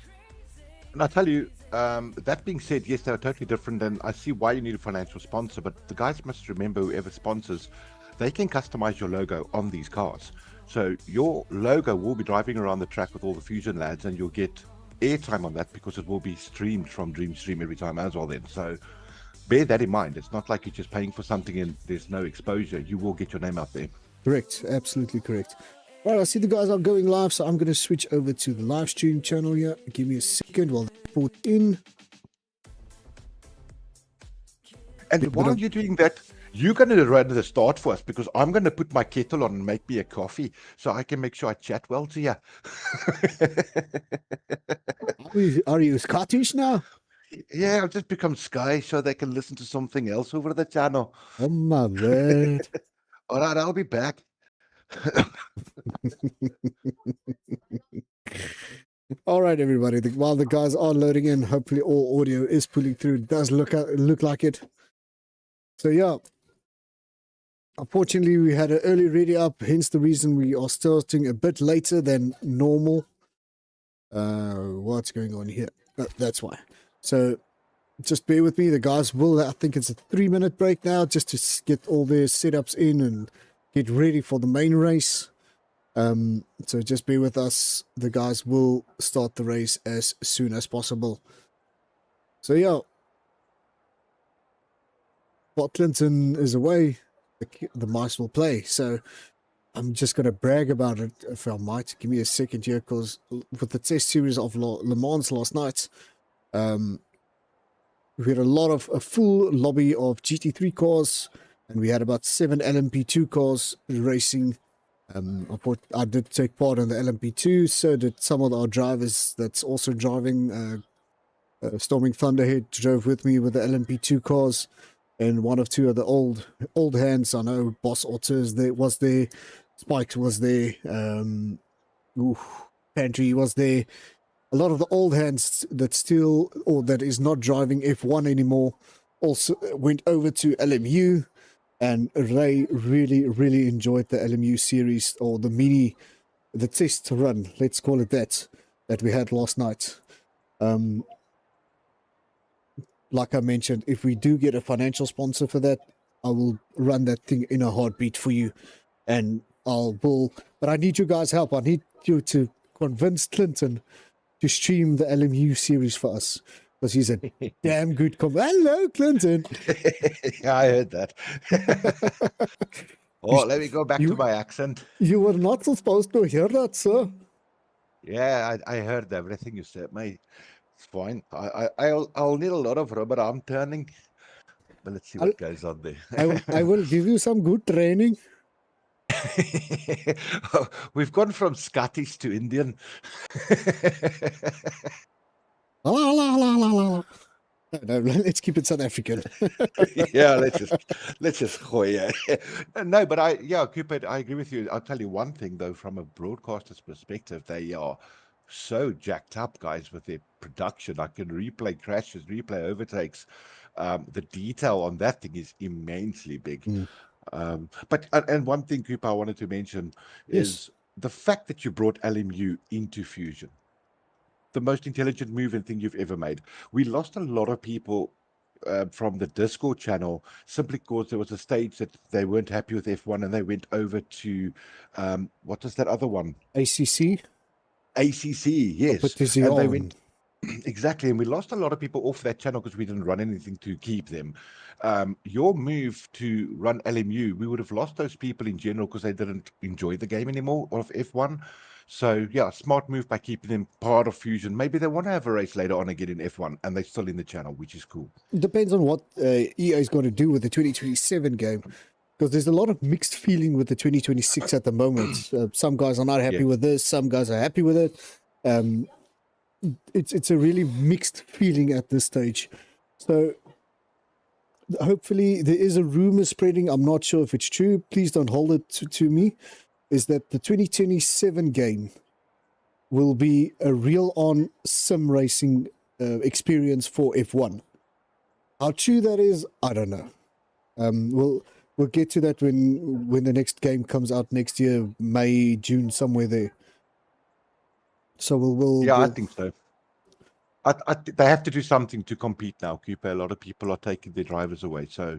And I tell you, that being said, yes, they're totally different, and I see why you need a financial sponsor, but the guys must remember, whoever sponsors, they can customize your logo on these cars. So your logo will be driving around the track with all the Fusion lads, and you'll get airtime on that because it will be streamed from Dreamstream every time as well then. So bear that in mind. It's not like you're just paying for something and there's no exposure. You will get your name out there. Correct. Absolutely correct. All right, I see the guys are going live, so I'm going to switch over to the live stream channel here. Give me a second while they put in. And while you're doing that, You're going to run the start for us because I'm going to put my kettle on and make me a coffee so I can make sure I chat well to you. Are you Scottish now? Yeah, I'll just become Sky so they can listen to something else over the channel. Oh my word. All right, I'll be back. All right, everybody. While the guys are loading in, hopefully all audio is pulling through. It does look like it. So yeah. Unfortunately, we had an early ready up, hence the reason we are starting a bit later than normal. What's going on here? That's why. So just bear with me. The guys will, I think it's a 3-minute break now just to get all their setups in and get ready for the main race. So just bear with us. The guys will start the race as soon as possible. So yeah, while Clinton is away, the mice will play. So I'm just going to brag about it, if I might. Give me a second here, because with the test series of Le Mans last night, we had a full lobby of GT3 cars, and we had about 7 LMP2 cars racing. I did take part in the LMP2, so did some of our drivers that's also driving. Storming Thunderhead drove with me with the LMP2 cars, and one of two of the old hands. I know Boss Otter was there, Spikes was there, Pantry was there. A lot of the old hands that still, or that is not driving F1 anymore, also went over to LMU, and they really enjoyed the LMU series, or the test run, let's call it that we had last night. Like I mentioned, if we do get a financial sponsor for that, I will run that thing in a heartbeat for you, and but I need you guys' help. I need you to convince Clinton to stream the LMU series for us, because he's a damn good Hello, Clinton. Yeah, I heard that. Oh, let me go back to my accent. You were not supposed to hear that, sir. Yeah, I heard everything you said, mate. It's fine. I'll need a lot of rubber arm turning, but let's see what goes on there. I will give you some good training. We've gone from Scottish to Indian. La, la, la, la, la. No, let's keep it South African. Yeah, let's just gooi. No, but Cupid, I agree with you. I'll tell you one thing though, from a broadcaster's perspective, they are so jacked up, guys, with their production. I can replay crashes, replay overtakes. The detail on that thing is immensely big. But one thing, Cooper, I wanted to mention is the fact that you brought LMU into Fusion. The most intelligent move and thing you've ever made. We lost a lot of people from the Discord channel simply because there was a stage that they weren't happy with F1 and they went over to what was that other one? ACC? ACC, yes. And they went exactly, and we lost a lot of people off that channel because we didn't run anything to keep them. Your move to run LMU, we would have lost those people in general because they didn't enjoy the game anymore of F1. So yeah, smart move by keeping them part of Fusion. Maybe they want to have a race later on again in F1, and they're still in the channel, which is cool. Depends on what EA is going to do with the 2027 game, because there's a lot of mixed feeling with the 2026 at the moment. Some guys are not happy with this, some guys are happy with it. It's a really mixed feeling at this stage. So hopefully there is a rumor spreading. I'm not sure if it's true. Please don't hold it to me. Is that the 2027 game will be a real-on sim racing experience for F1. How true that is, I don't know. We'll get to that when the next game comes out next year, May, June, somewhere there. So I think so. They have to do something to compete now, Cooper. A lot of people are taking their drivers away, so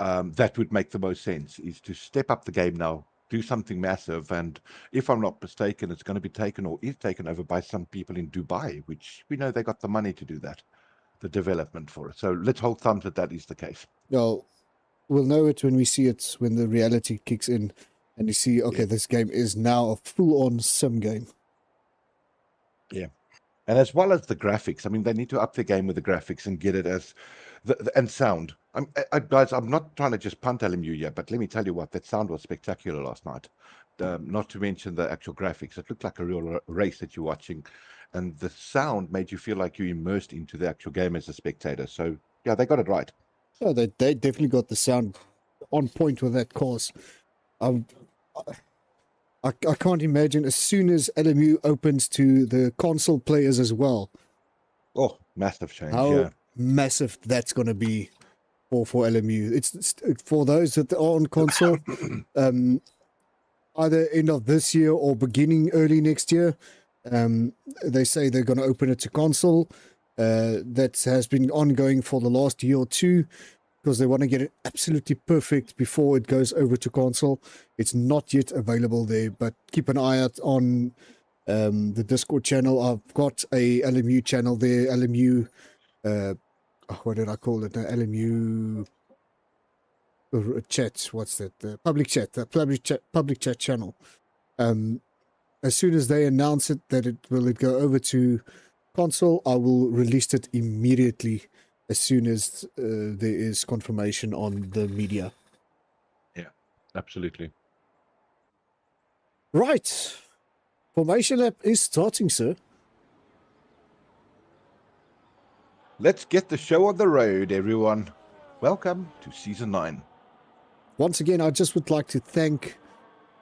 that would make the most sense, is to step up the game now, do something massive, and if I'm not mistaken, it's going to be taken or is taken over by some people in Dubai, which we know they got the money to do that, the development for it. So let's hold thumbs that is the case. Well, we'll know it when we see it, when the reality kicks in and you see, okay, this game is now a full-on sim game. Yeah. And as well as the graphics, I mean, they need to up the game with the graphics and get it as And sound. Guys, I'm not trying to just punt LMU here, but let me tell you what, that sound was spectacular last night. Not to mention the actual graphics. It looked like a real race that you're watching, and the sound made you feel like you're immersed into the actual game as a spectator. So, yeah, they got it right. Yeah, they definitely got the sound on point with that course. Um, I can't imagine as soon as LMU opens to the console players as well, Oh, massive change, how yeah. massive that's going to be for LMU. It's for those that are on console, either end of this year or beginning early next year. They say they're going to open it to console. That has been ongoing for the last year or two, because they want to get it absolutely perfect before it goes over to console. It's not yet available there, but keep an eye out on the Discord channel. I've got a LMU channel there, LMU, what did I call it? LMU chat, what's that? Public chat, public chat channel. As soon as they announce it that it go over to console, I will release it immediately as soon as there is confirmation on the media. Yeah, absolutely. Right. Formation lap is starting, sir. Let's get the show on the road, everyone. Welcome to Season 9. Once again, I just would like to thank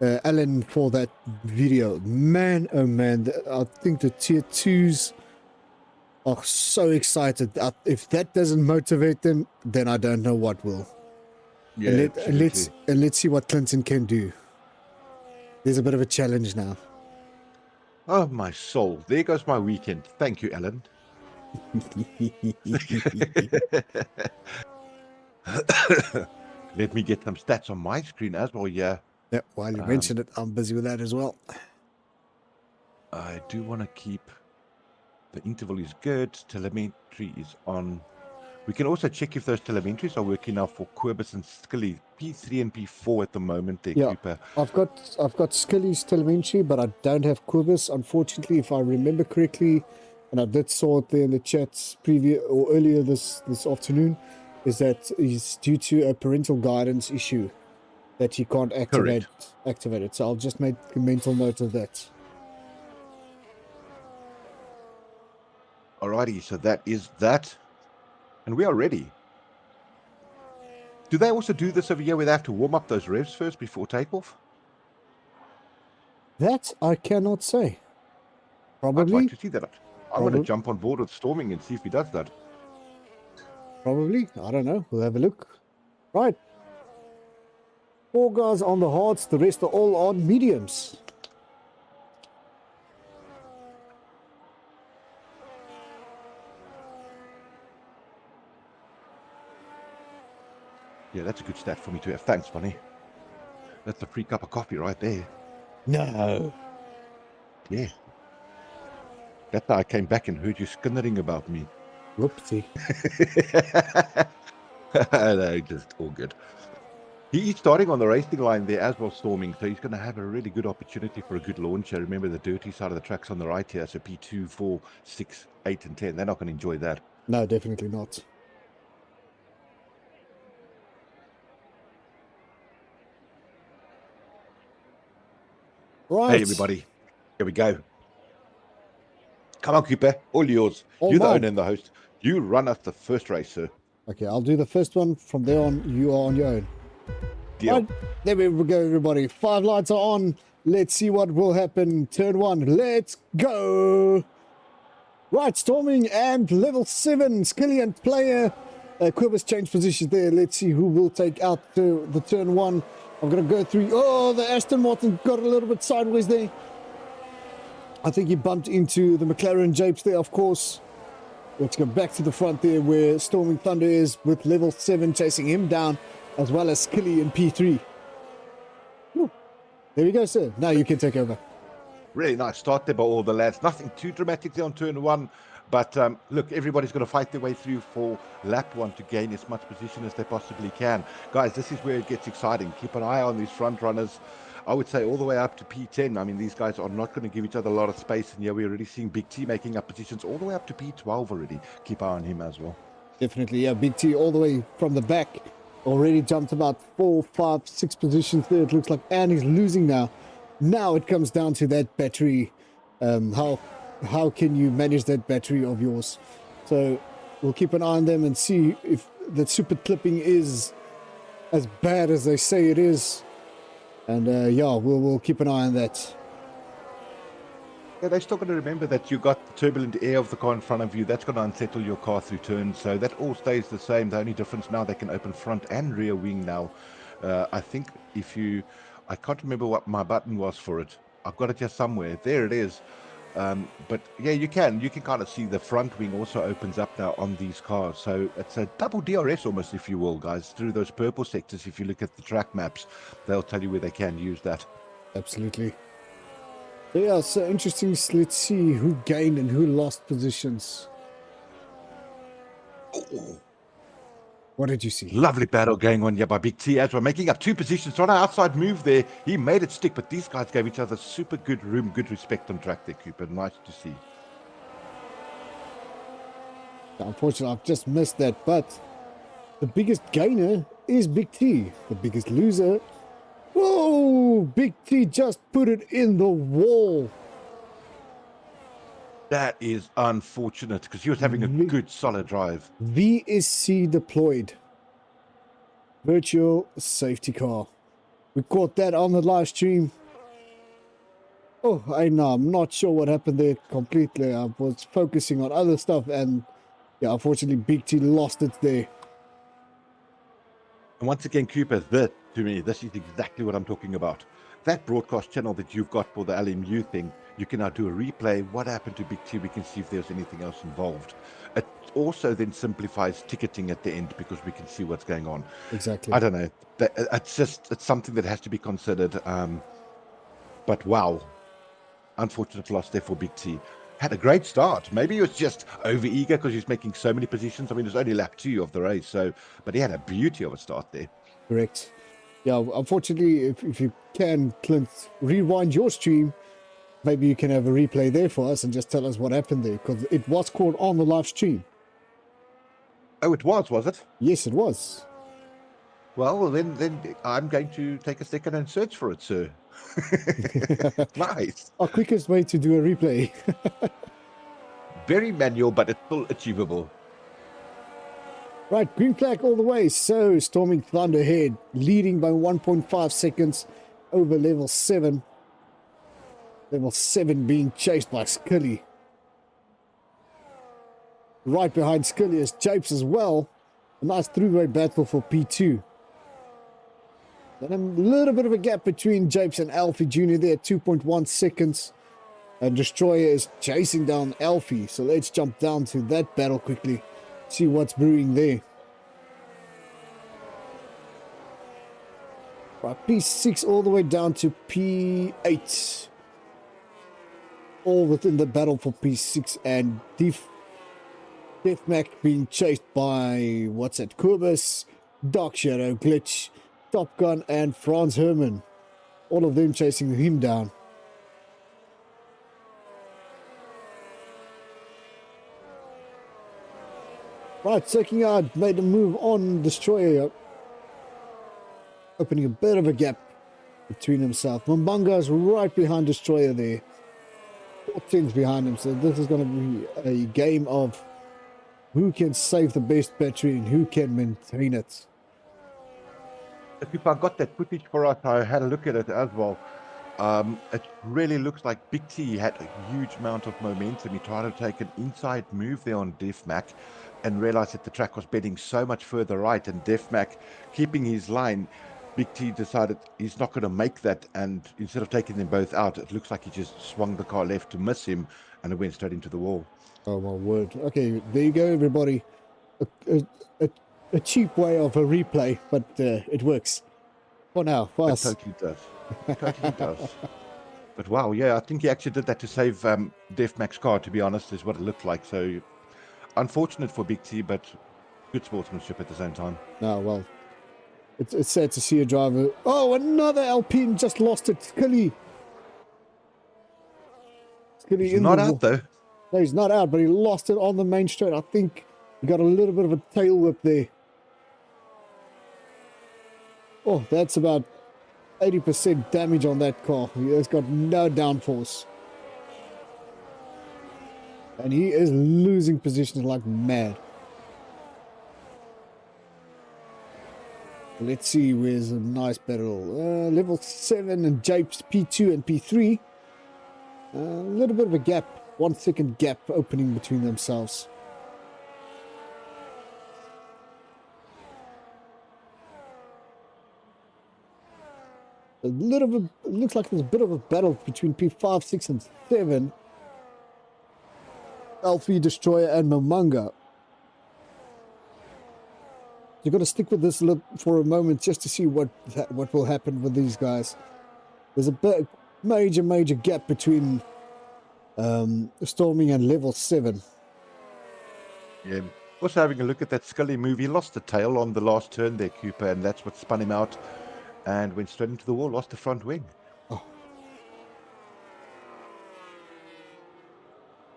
Alan for that video. Man, oh man, I think the tier 2s are so excited. If that doesn't motivate them, then I don't know what will. Yeah, And let's see what Clinton can do. There's a bit of a challenge now. Oh, my soul. There goes my weekend. Thank you, Alan. Let me get some stats on my screen as well, yeah. Yeah, while you mention it, I'm busy with that as well. I do want to keep... The interval is good. Telemetry is on. We can also check if those telemetries are working now for Quibus and Skilly. P3 and P4 at the moment there, Yeah, Cooper. I've got Skilly's telemetry, but I don't have Quibus. Unfortunately, if I remember correctly, and I did saw it there in the chats earlier this afternoon, is that he's due to a parental guidance issue that he can't activate it. So I'll just make a mental note of that. Alrighty, so that is that. And we are ready. Do they also do this over here where they have to warm up those revs first before takeoff? That I cannot say. I'd Probably. like to see that. I'm going to jump on board with Storming and see if he does that. Probably. I don't know. We'll have a look. Right. 4 guys on the hards. The rest are all on mediums. Yeah, that's a good stat for me to have. Thanks, Bunny. That's a free cup of coffee right there. No. Yeah. That's how I came back and heard you skinnering about me. Whoopsie. No, just all good. He's starting on the racing line there as well, Storming, so he's going to have a really good opportunity for a good launcher. Remember, the dirty side of the track's on the right here, so P2, 4, 6, 8, and 10. They're not going to enjoy that. No, definitely not. Right. Hey, everybody. Here we go. Come on, Cooper. All yours. All You're the mine. owner and the host. You run us the first race, sir. Okay, I'll do the first one. From there on, you are on your own. Deal. Right, there we go, everybody. 5 lights are on. Let's see what will happen. Turn 1. Let's go. Right, Storming and level 7. Skilly and player. Quibus change positions there. Let's see who will take out the turn 1. I'm going to go through. Oh, the Aston Martin got a little bit sideways there. I think he bumped into the McLaren Japes there, of course. Let's go back to the front there where Storming Thunder is with level 7 chasing him down, as well as Skilly and P3. Ooh. There we go, sir. Now you can take over. Really nice start there by all the lads. Nothing too dramatic there on turn 1. But look, everybody's going to fight their way through for lap 1 to gain as much position as they possibly can. Guys, this is where it gets exciting. Keep an eye on these front runners. I would say all the way up to P10. I mean, these guys are not going to give each other a lot of space. And yeah, we're already seeing Big T making up positions all the way up to P12 already. Keep an eye on him as well. Definitely, yeah. Big T all the way from the back. Already jumped about 4, 5, 6 positions there, it looks like, and he's losing now. Now it comes down to that battery. How can you manage that battery of yours? So we'll keep an eye on them and see if the super clipping is as bad as they say it is. And yeah, we'll keep an eye on that. Yeah, they're still going to remember that you got the turbulent air of the car in front of you. That's going to unsettle your car through turns. So that all stays the same. The only difference now, they can open front and rear wing now. I think I can't remember what my button was for it. I've got it here somewhere. There it is. But yeah, you can kind of see the front wing also opens up now on these cars. So it's a double DRS almost, if you will, guys, through those purple sectors. If you look at the track maps, they'll tell you where they can use that. Absolutely. Yeah, so interesting. Let's see who gained and who lost positions. Oh, What did you see? lovely battle going on here by Big T as we're making up 2 positions. On our outside move there, he made it stick, but these guys gave each other super good room, good respect on track there, Cooper. Nice to see. Unfortunately, I've just missed that, but the biggest gainer is Big T. The biggest loser... Whoa! Big T just put it in the wall. That is unfortunate because he was having a good, solid drive. VSC deployed. Virtual safety car. We caught that on the live stream. Oh, I'm not sure what happened there completely. I was focusing on other stuff and yeah, unfortunately Big T lost it there. And once again, Cooper, to me, this is exactly what I'm talking about. That broadcast channel that you've got for the LMU thing, you can now do a replay. What happened to Big T? We can see if there's anything else involved. It also then simplifies ticketing at the end because we can see what's going on. Exactly. I don't know. It's something that has to be considered. But wow, unfortunate loss there for Big T. Had a great start. Maybe he was just over-eager because he's making so many positions. I mean, it was only lap 2 of the race, but he had a beauty of a start there. Correct. Yeah, unfortunately, if you can, Clint, rewind your stream, maybe you can have a replay there for us and just tell us what happened there, because it was caught on the live stream. Oh, it was it? Yes, it was. Well, then I'm going to take a second and search for it, sir. Nice. Our quickest way to do a replay. Very manual, but it's still achievable. Right, green flag all the way. So, Storming Thunderhead leading by 1.5 seconds over level 7. Level 7 being chased by Scully. Right behind Scully is Japes as well. A nice three-way battle for P2. And a little bit of a gap between Japes and Alfie Jr. there, 2.1 seconds. And Destroyer is chasing down Alfie. So let's jump down to that battle quickly. See what's brewing there. Right, P6 all the way down to P8. All within the battle for P6 and Deathmac being chased by, what's that, Kurbis, Dark Shadow, Glitch, Top Gun and Franz Herman. All of them chasing him down. Right, Second Yard made a move on Destroyer, opening a bit of a gap between himself. Mumbanga's right behind Destroyer there. 4 behind him, so this is going to be a game of who can save the best battery and who can maintain it. If I got that footage for us, I had a look at it as well. It really looks like Big T had a huge amount of momentum. He tried to take an inside move there on Deathmac and realized that the track was bending so much further right, and Deathmac keeping his line, Big T decided he's not going to make that, and instead of taking them both out, it looks like he just swung the car left to miss and it went straight into the wall. Oh my word. Okay, there you go, everybody. A cheap way of a replay, but it works. For now, for us. It totally does. It totally does. But wow, yeah, I think he actually did that to save Deathmac's car, to be honest, is what it looked like. So unfortunate for Big T, but good sportsmanship at the same time. Oh, well. It's sad to see a driver. Oh, another Alpine just lost it. Scully. He's not out, though. No, he's not out, but he lost it on the main straight. I think We got a little bit of a tail whip there. Oh, that's about 80% damage on that car. He has got no downforce. And he is losing positions like mad. Let's see, where's a nice battle. Level 7 and Japes P2 and P3. A little bit of a gap. 1 second gap opening between themselves. A little bit, it looks like there's a bit of a battle between P5, 6 and 7. Alfie, Destroyer and Momonga. You've got to stick with this for a moment just to see what will happen with these guys. There's a major gap between Storming and level 7. Yeah. Also having a look at that Scully move, he lost the tail on the last turn there, Cooper, and that's what spun him out and went straight into the wall, lost the front wing. Oh.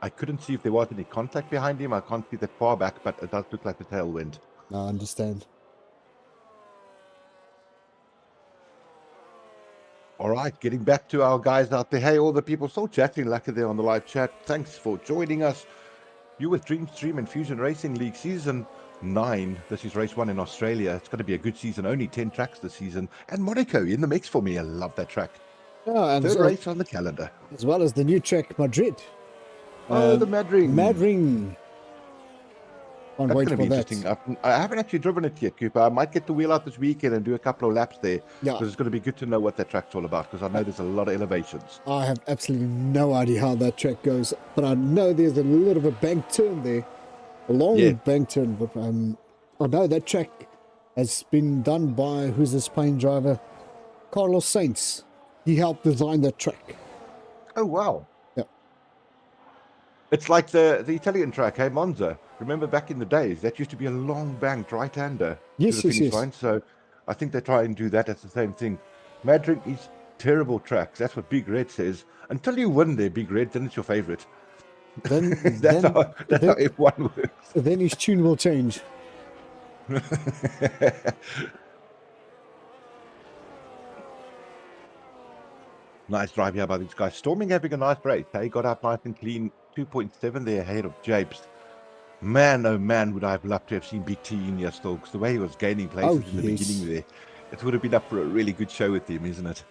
I couldn't see if there was any contact behind him. I can't see that far back, but it does look like the tail went. I understand. All right, getting back to our guys out there. Hey, all the people still chatting like there on the live chat. Thanks for joining us. You with Dreamstream and Fusion Racing League Season 9. This is race 1 in Australia. It's going to be a good season. Only 10 tracks this season. And Monaco in the mix for me. I love that track. Yeah, and Third race on the calendar. as well as the new track, Madrid. Oh, the Mad Ring. Mad Ring. Can't That's wait going to for be that. interesting. I haven't actually driven it yet, Cooper. I might get the wheel out this weekend and do a couple of laps there. Yeah. Because it's going to be good to know what that track's all about. Because I know there's a lot of elevations. I have absolutely no idea how that track goes, but I know there's a little of a bank turn there. A long bank turn, but I know that track has been done by, who's the Spain driver? Carlos Sainz. He helped design that track. Oh, wow. Yeah. It's like the Italian track, hey, Monza. Remember back in the days, that used to be a long banked right-hander Yes, to the yes, finish yes. line. So I think they try and do that as the same thing. Mad Ring is terrible tracks. That's what Big Red says. Until you win there, Big Red, then it's your favorite. Then, That's then, how F1 works. then his tune will change. Nice drive here by these guys. Storming having a nice race. They got up nice and clean. 2.7 there ahead of Japes. Man, oh man, would I have loved to have seen Big T in here still, because the way he was gaining places in the beginning there, it would have been up for a really good show with him, isn't it?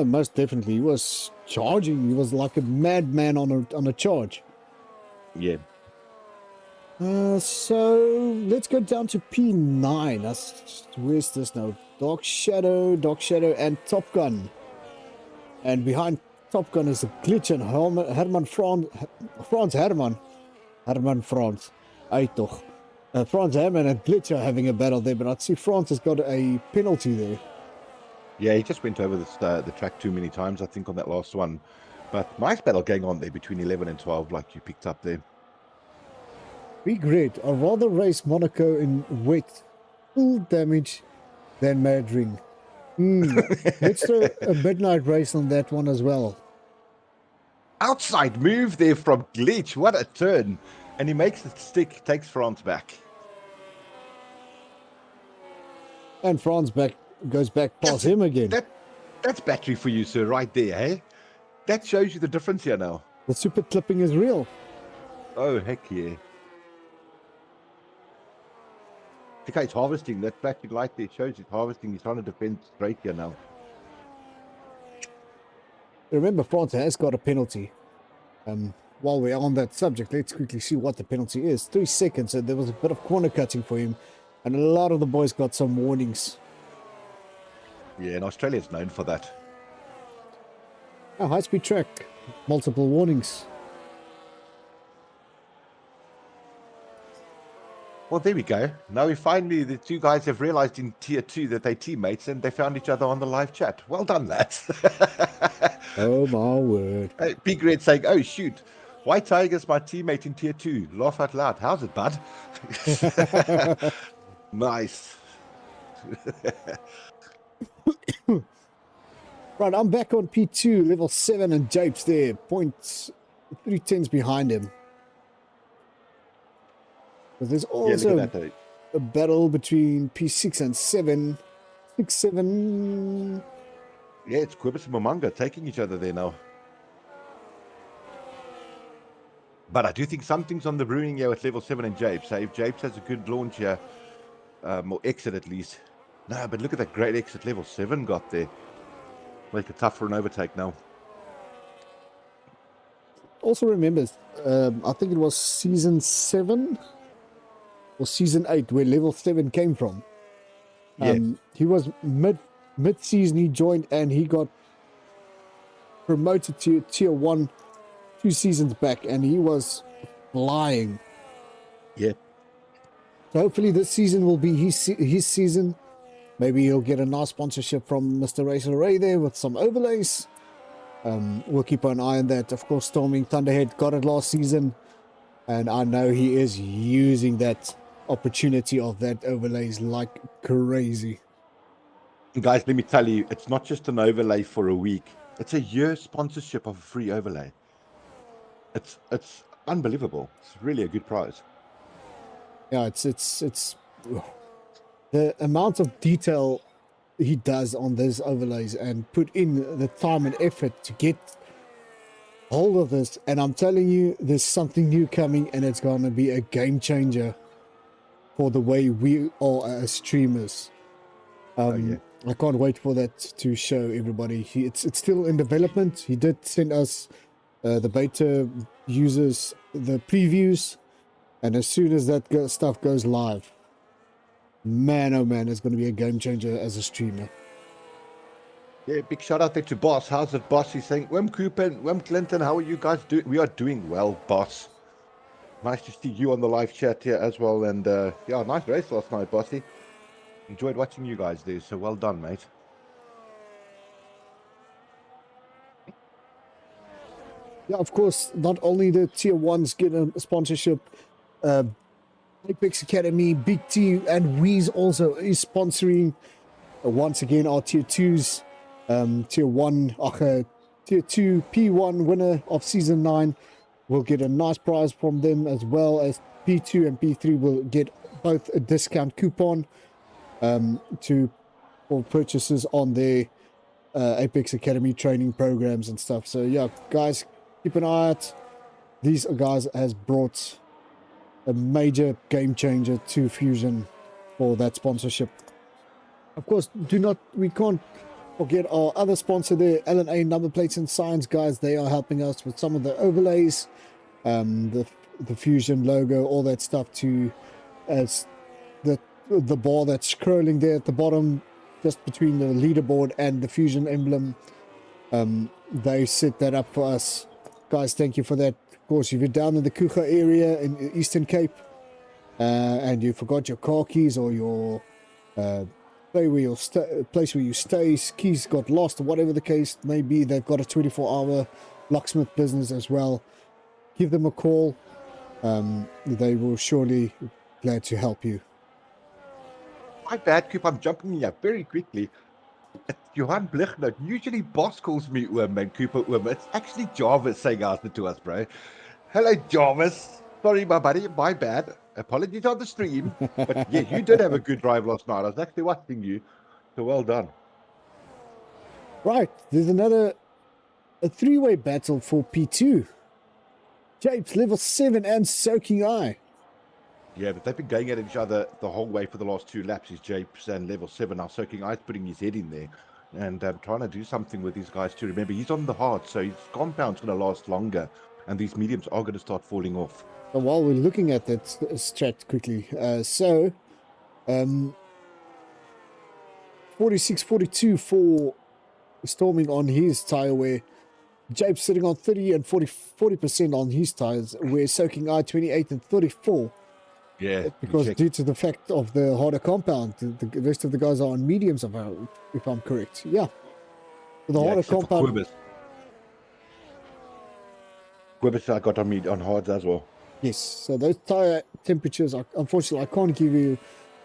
Most definitely. He was charging. He was like a madman on a charge. Yeah. So let's go down to P9. Where's this now? Dark Shadow, and Top Gun. And behind Top Gun is a glitch and Herman Franz. Hey, toch. Franz Herman and Glitch are having a battle there, but I see Franz has got a penalty there. Yeah, he just went over the track too many times, I think, on that last one. But nice battle going on there between 11 and 12, like you picked up there. Big Red, I'd rather race Monaco in wet, full damage than Mad Ring. Let's throw a midnight race on that one as well. Outside move there from Glitch. What a turn. And he makes it stick, takes France back. And Franz goes back past him again. That's battery for you, sir, right there, hey? That shows you the difference here now. The super clipping is real. Oh, heck yeah. Look how he's harvesting. That flashing light there shows he's harvesting. He's trying to defend straight here now. Remember, France has got a penalty. While we're on that subject, let's quickly see what the penalty is. 3 seconds, and there was a bit of corner cutting for him. And a lot of the boys got some warnings. Yeah, and Australia's known for that. A high-speed track, multiple warnings. Well, there we go. Now we finally, the two guys have realized in tier 2 that they're teammates and they found each other on the live chat. Well done, lads. Oh my word. Hey, Big Red saying, oh shoot, White Tiger's my teammate in tier 2. Laugh out loud. How's it, bud? Nice. Right, I'm back on P2, level 7, and Japes there. 3 tenths behind him. But there's Yeah, look also at that. a battle between P6 and 7. 6, 7. Yeah, it's Quibus and Momonga taking each other there now. But I do think something's on the brewing here with level 7 and Japes. So if Japes has a good launch here, or exit at least. No, but look at that great exit level 7 got there. Make it tough for an overtake now. Also remember, I think it was season 7 or season 8 where level 7 came from. Yeah, He was mid-season, he joined and he got promoted to tier 1 2 seasons back, and he was flying. yeah. So hopefully this season will be his season. Maybe he'll get a nice sponsorship from Mr. Racer Ray there with some overlays. We'll keep an eye on that. Of course, Storming Thunderhead got it last season, and I know he is using that opportunity of that overlays like crazy. Guys, let me tell you, it's not just an overlay for a week. It's a year sponsorship of a free overlay. It's unbelievable. It's really a good prize. Yeah, it's the amount of detail he does on those overlays and put in the time and effort to get hold of this. And I'm telling you, there's something new coming, and it's going to be a game changer for the way we are as streamers. Yeah. I can't wait for that to show everybody. It's still in development. He did send us the beta users the previews, and as soon as that stuff goes live, man, oh man, it's going to be a game changer as a streamer. Yeah, big shout out there to Boss. How's it, Boss? He's saying, Wim Cooper, Wim Clinton, how are you guys doing? We are doing well, Boss. Nice to see you on the live chat here as well. And yeah, nice race last night, Bossy. Enjoyed watching you guys there, so well done, mate. Yeah, of course, not only the tier 1s get a sponsorship, Apex Academy, Big T, and Wheeze also is sponsoring once again our tier 2s. Tier 2 P1 winner of season 9 will get a nice prize from them, as well as P2 and P3 will get both a discount coupon for purchases on their Apex Academy training programs and stuff. So yeah, guys, keep an eye out. These guys has brought a major game changer to Fusion for that sponsorship. Of course, we can't forget our other sponsor there, L&A Number Plates and Signs, guys. They are helping us with some of the overlays, the Fusion logo, all that stuff, to as the bar that's scrolling there at the bottom, just between the leaderboard and the Fusion emblem. They set that up for us, guys. Thank you for that. Of course, if you're down in the Kucha area in Eastern Cape, and you forgot your car keys or your place where you stay, keys got lost or whatever the case may be, they've got a 24-hour locksmith business as well. Give them a call. They will surely be glad to help you. My bad, Coop. I'm jumping in here very quickly. It's Johan Blichner. Usually Boss calls me Oom and Cooper Oom. It's actually Jarvis saying after to us, bro. Hello, Jarvis. Sorry, my buddy. My bad. Apologies on the stream. But yeah, you did have a good drive last night. I was actually watching you. So well done. Right. There's a 3-way battle for P2. Japes, level 7, and Soaking Eye. Yeah, but they've been going at each other the whole way for the last 2 laps. Is Japes and level 7 now. Soaking Eye's putting his head in there and trying to do something with these guys too. Remember, he's on the hard, so his compound's going to last longer, and these mediums are going to start falling off. So while we're looking at that strat quickly, 46-42 for Storming on his tire, where Japes sitting on 30 and 40% on his tires, where Soaking Eye 28 and 34. Yeah, Because due to the fact of the harder compound, the rest of the guys are on mediums, if I'm correct. Yeah. The harder compound. Quibus I got on hards as well. Yes. So those tire temperatures, unfortunately, I can't give you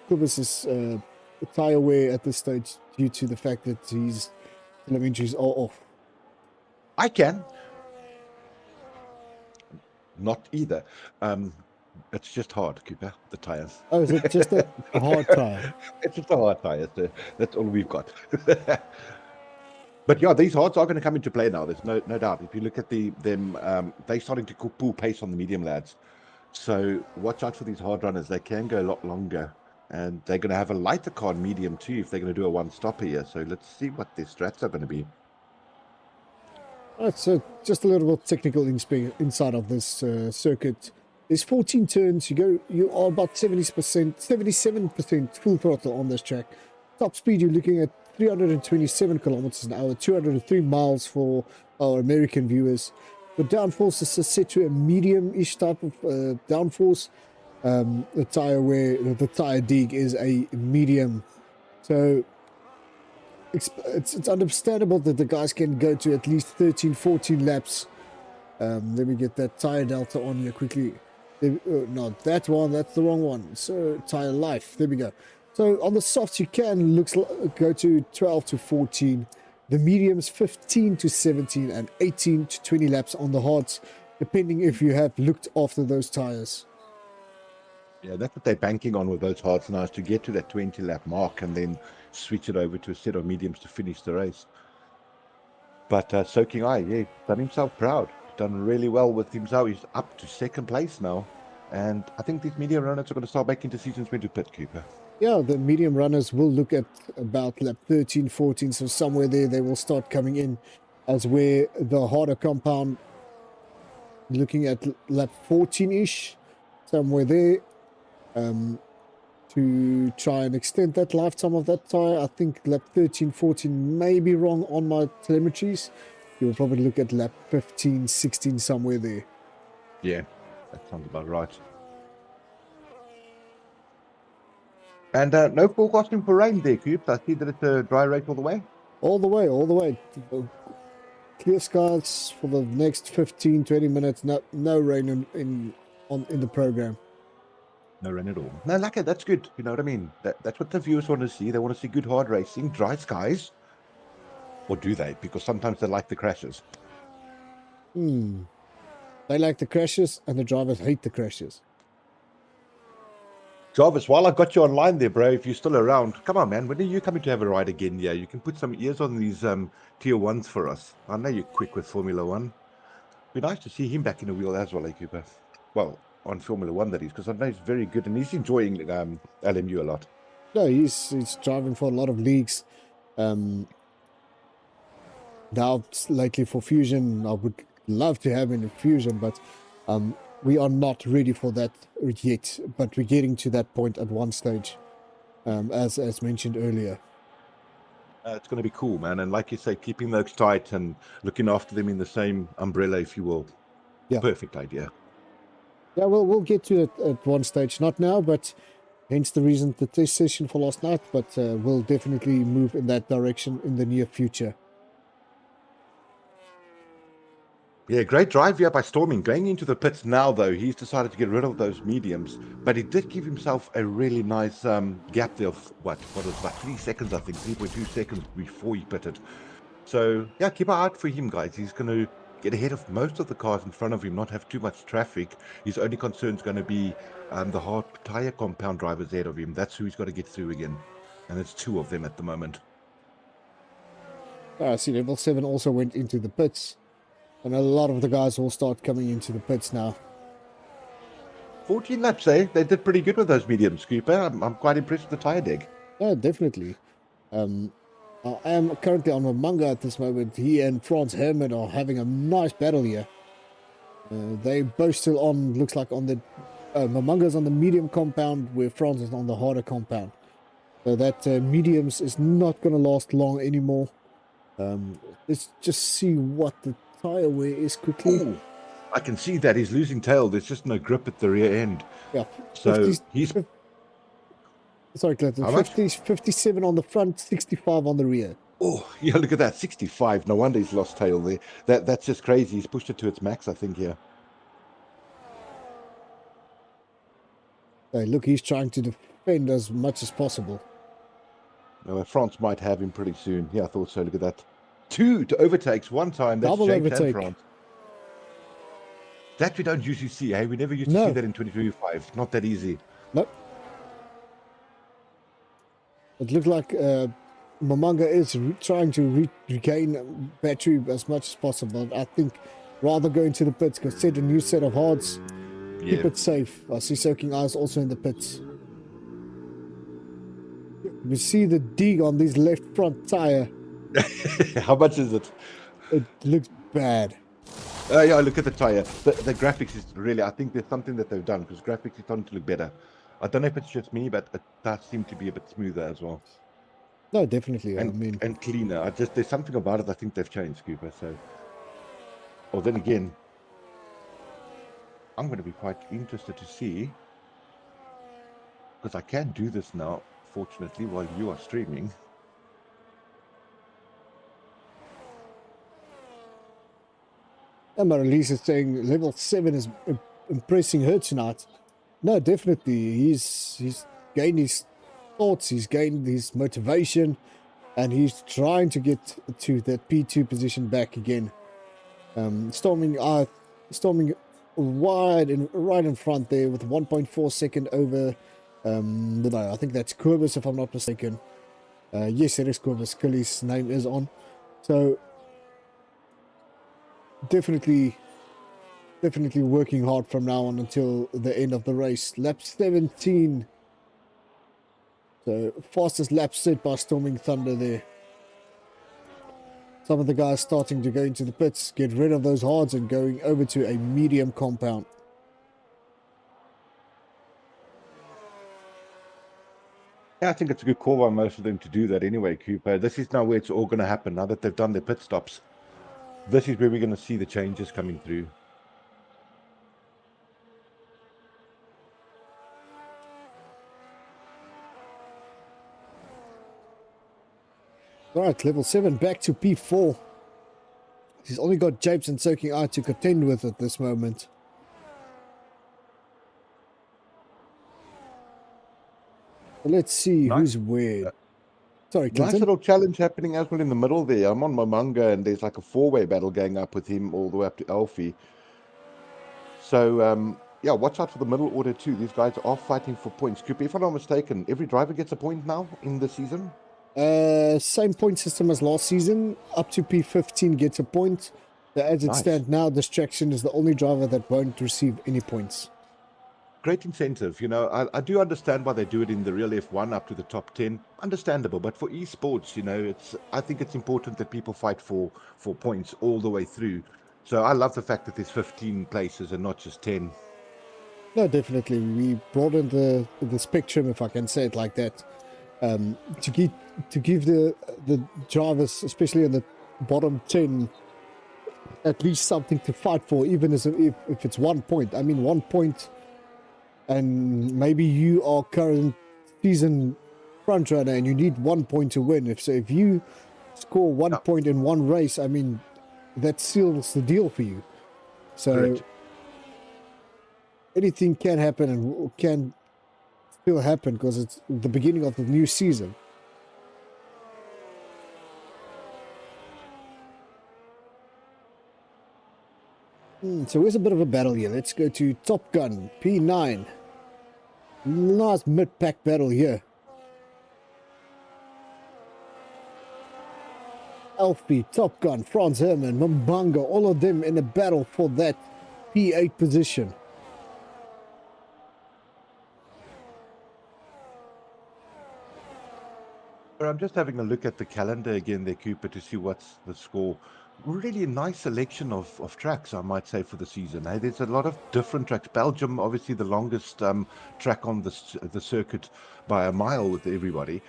Quibus's tire wear at this stage due to the fact that his telemetries are off. I can. Not either. It's just hard, Cooper, the tires. Oh, is it just a hard tire? It's just a hard tire. That's all we've got. But yeah, these hards are going to come into play now. There's no doubt. If you look at them, they're starting to pull pace on the medium lads. So watch out for these hard runners. They can go a lot longer, and they're going to have a lighter car in medium too if they're going to do a one-stopper here. So let's see what their strats are going to be. Right, so just a little bit technical inside of this circuit. There's 14 turns. You are about 70%, 77% full throttle on this track. Top speed, you're looking at 327 kilometers an hour, 203 miles for our American viewers. The downforce is set to a medium-ish type of downforce. The tire wear, the tire dig is a medium. So it's understandable that the guys can go to at least 13, 14 laps. Let me get that tire delta on here quickly. Not that one, that's the wrong one. So tire life, there we go. So on the softs you can go to 12 to 14. The mediums 15 to 17 and 18 to 20 laps on the hards, depending if you have looked after those tires. Yeah, that's what they're banking on with those hards now, is to get to that 20-lap mark and then switch it over to a set of mediums to finish the race. But Soaking Eye, yeah, done himself proud. Done really well with himself. He's up to second place now. And I think these medium runners are going to start making decisions when to pit, Cooper. Yeah, the medium runners will look at about lap 13, 14, so somewhere there they will start coming in as where the harder compound, looking at lap 14-ish, somewhere there, to try and extend that lifetime of that tire. I think lap 13, 14 may be wrong on my telemetries. You'll probably look at lap 15, 16, somewhere there. Yeah, that sounds about right. And no forecasting for rain there, Coops. I see that it's a dry race all the way. All the way, all the way. Clear skies for the next 15, 20 minutes. No rain in the program. No rain at all. No, like it. That's good. You know what I mean? That's what the viewers want to see. They want to see good hard racing, dry skies. Or do they? Because sometimes they like the crashes. They like the crashes, and the drivers hate the crashes. Jarvis, while I got you online there, bro, if you're still around, come on, man. When are you coming to have a ride again? Yeah, you can put some ears on these tier 1s for us. I know you're quick with Formula 1. Be nice to see him back in the wheel as well, Cooper. Well, on Formula 1, that is, because I know he's very good, and he's enjoying LMU a lot. No, he's driving for a lot of leagues. Now, lately for Fusion, I would love to have him in Fusion, but we are not ready for that yet. But we're getting to that point at one stage, as mentioned earlier. It's going to be cool, man. And like you say, keeping those tight and looking after them in the same umbrella, if you will. Yeah. Perfect idea. Yeah, well, we'll get to it at one stage. Not now, but hence the reason the test session for last night. But we'll definitely move in that direction in the near future. Yeah, great drive here by Storming. Going into the pits now, though, he's decided to get rid of those mediums. But he did give himself a really nice gap there of, what was it, about 3 seconds, I think, 3.2 seconds before he pitted. So, yeah, keep an eye out for him, guys. He's going to get ahead of most of the cars in front of him, not have too much traffic. His only concern is going to be the hard tire compound drivers ahead of him. That's who he's got to get through again. And it's 2 of them at the moment. I see level 7 also went into the pits. And a lot of the guys will start coming into the pits now. 14 laps, eh? They did pretty good with those mediums, Cooper. I'm quite impressed with the tire dig. Yeah, definitely. I am currently on Mamanga at this moment. He and Franz Herman are having a nice battle here. They both still on, looks like on the... Mamanga's on the medium compound, where Franz is on the harder compound. So that mediums is not going to last long anymore. Let's just see what the tire wear is quickly. Ooh, I can see that he's losing tail. There's just no grip at the rear end. Yeah. So 50s, he's... Sorry, Clinton. How much? 57 on the front, 65 on the rear. Oh, yeah, look at that. 65. No wonder he's lost tail there. That's just crazy. He's pushed it to its max, I think, here. Hey, look, he's trying to defend as much as possible. France might have him pretty soon. Yeah, I thought so. Look at that. 2 to overtakes 1 time. That's Double James overtake. and France. That we don't usually see, hey? We never used to No. see that in 2025. Not that easy. Nope. It looked like Mamanga is trying to regain battery as much as possible. I think rather go into the pits, because set a new set of hards, keep Yeah. it safe. I see Soaking Eyes also in the pits. We see the dig on this left front tire. How much is it? It looks bad. Yeah, look at the tire. The graphics is really, I think there's something that they've done, because graphics is starting to look better. I don't know if it's just me, but it does seem to be a bit smoother as well. No, definitely. I And mean, and cleaner. There's something about it I think they've changed, Cooper. So, well, then again, I'm going to be quite interested to see, because I can do this now, fortunately, while you are streaming. Emma Release is saying level 7 is impressing her tonight. No, definitely. He's gained his thoughts, he's gained his motivation, and he's trying to get to that P2 position back again. Storming wide and right in front there with 1.4 second over. No, I think that's Corbus, if I'm not mistaken. Yes, it is Corbus. Killy's name is on. So definitely working hard from now on until the end of the race. Lap 17. So fastest lap set by Storming Thunder there. Some of the guys starting to go into the pits, get rid of those hards and going over to a medium compound. Yeah, I think it's a good call by most of them to do that anyway, Cooper. This is now where it's all going to happen, now that they've done their pit stops. This is where we're going to see the changes coming through. Alright, level 7 back to P4. He's only got Japes and Soaking Eye to contend with at this moment. But let's see who's where. Sorry, Nice Clinton. little challenge happening as well in the middle there. I'm on Mamanga, and there's like a four-way battle going up with him all the way up to Alfie. So, yeah, watch out for the middle order too. These guys are fighting for points. Cooper, if I'm not mistaken, every driver gets a point now in the season? Same point system as last season. Up to P15 gets a point. So as it Nice. stands now, Distraction is the only driver that won't receive any points. Great incentive. You know, I do understand why they do it in the real F1 up to the top 10. Understandable. But for esports, you know, I think it's important that people fight for points all the way through. So I love the fact that there's 15 places and not just 10. No, definitely. We broadened the spectrum, if I can say it like that, to give the drivers, especially in the bottom 10, at least something to fight for, even if it's 1 point. I mean, 1 point, and maybe you are current season front runner and you need 1 point to win. If you score 1 point in one race, I mean, that seals the deal for you. So Correct. anything can happen and can still happen because it's the beginning of the new season. So here's a bit of a battle here. Let's go to Top Gun P9. Nice mid-pack battle here. Alfie, Top Gun, Franz Herman, Mbanga, all of them in a battle for that P8 position. I'm just having a look at the calendar again there, Cooper, to see what's the score. Really nice selection of tracks, I might say, for the season. Hey, there's a lot of different tracks. Belgium, obviously the longest track on the circuit by a mile with everybody.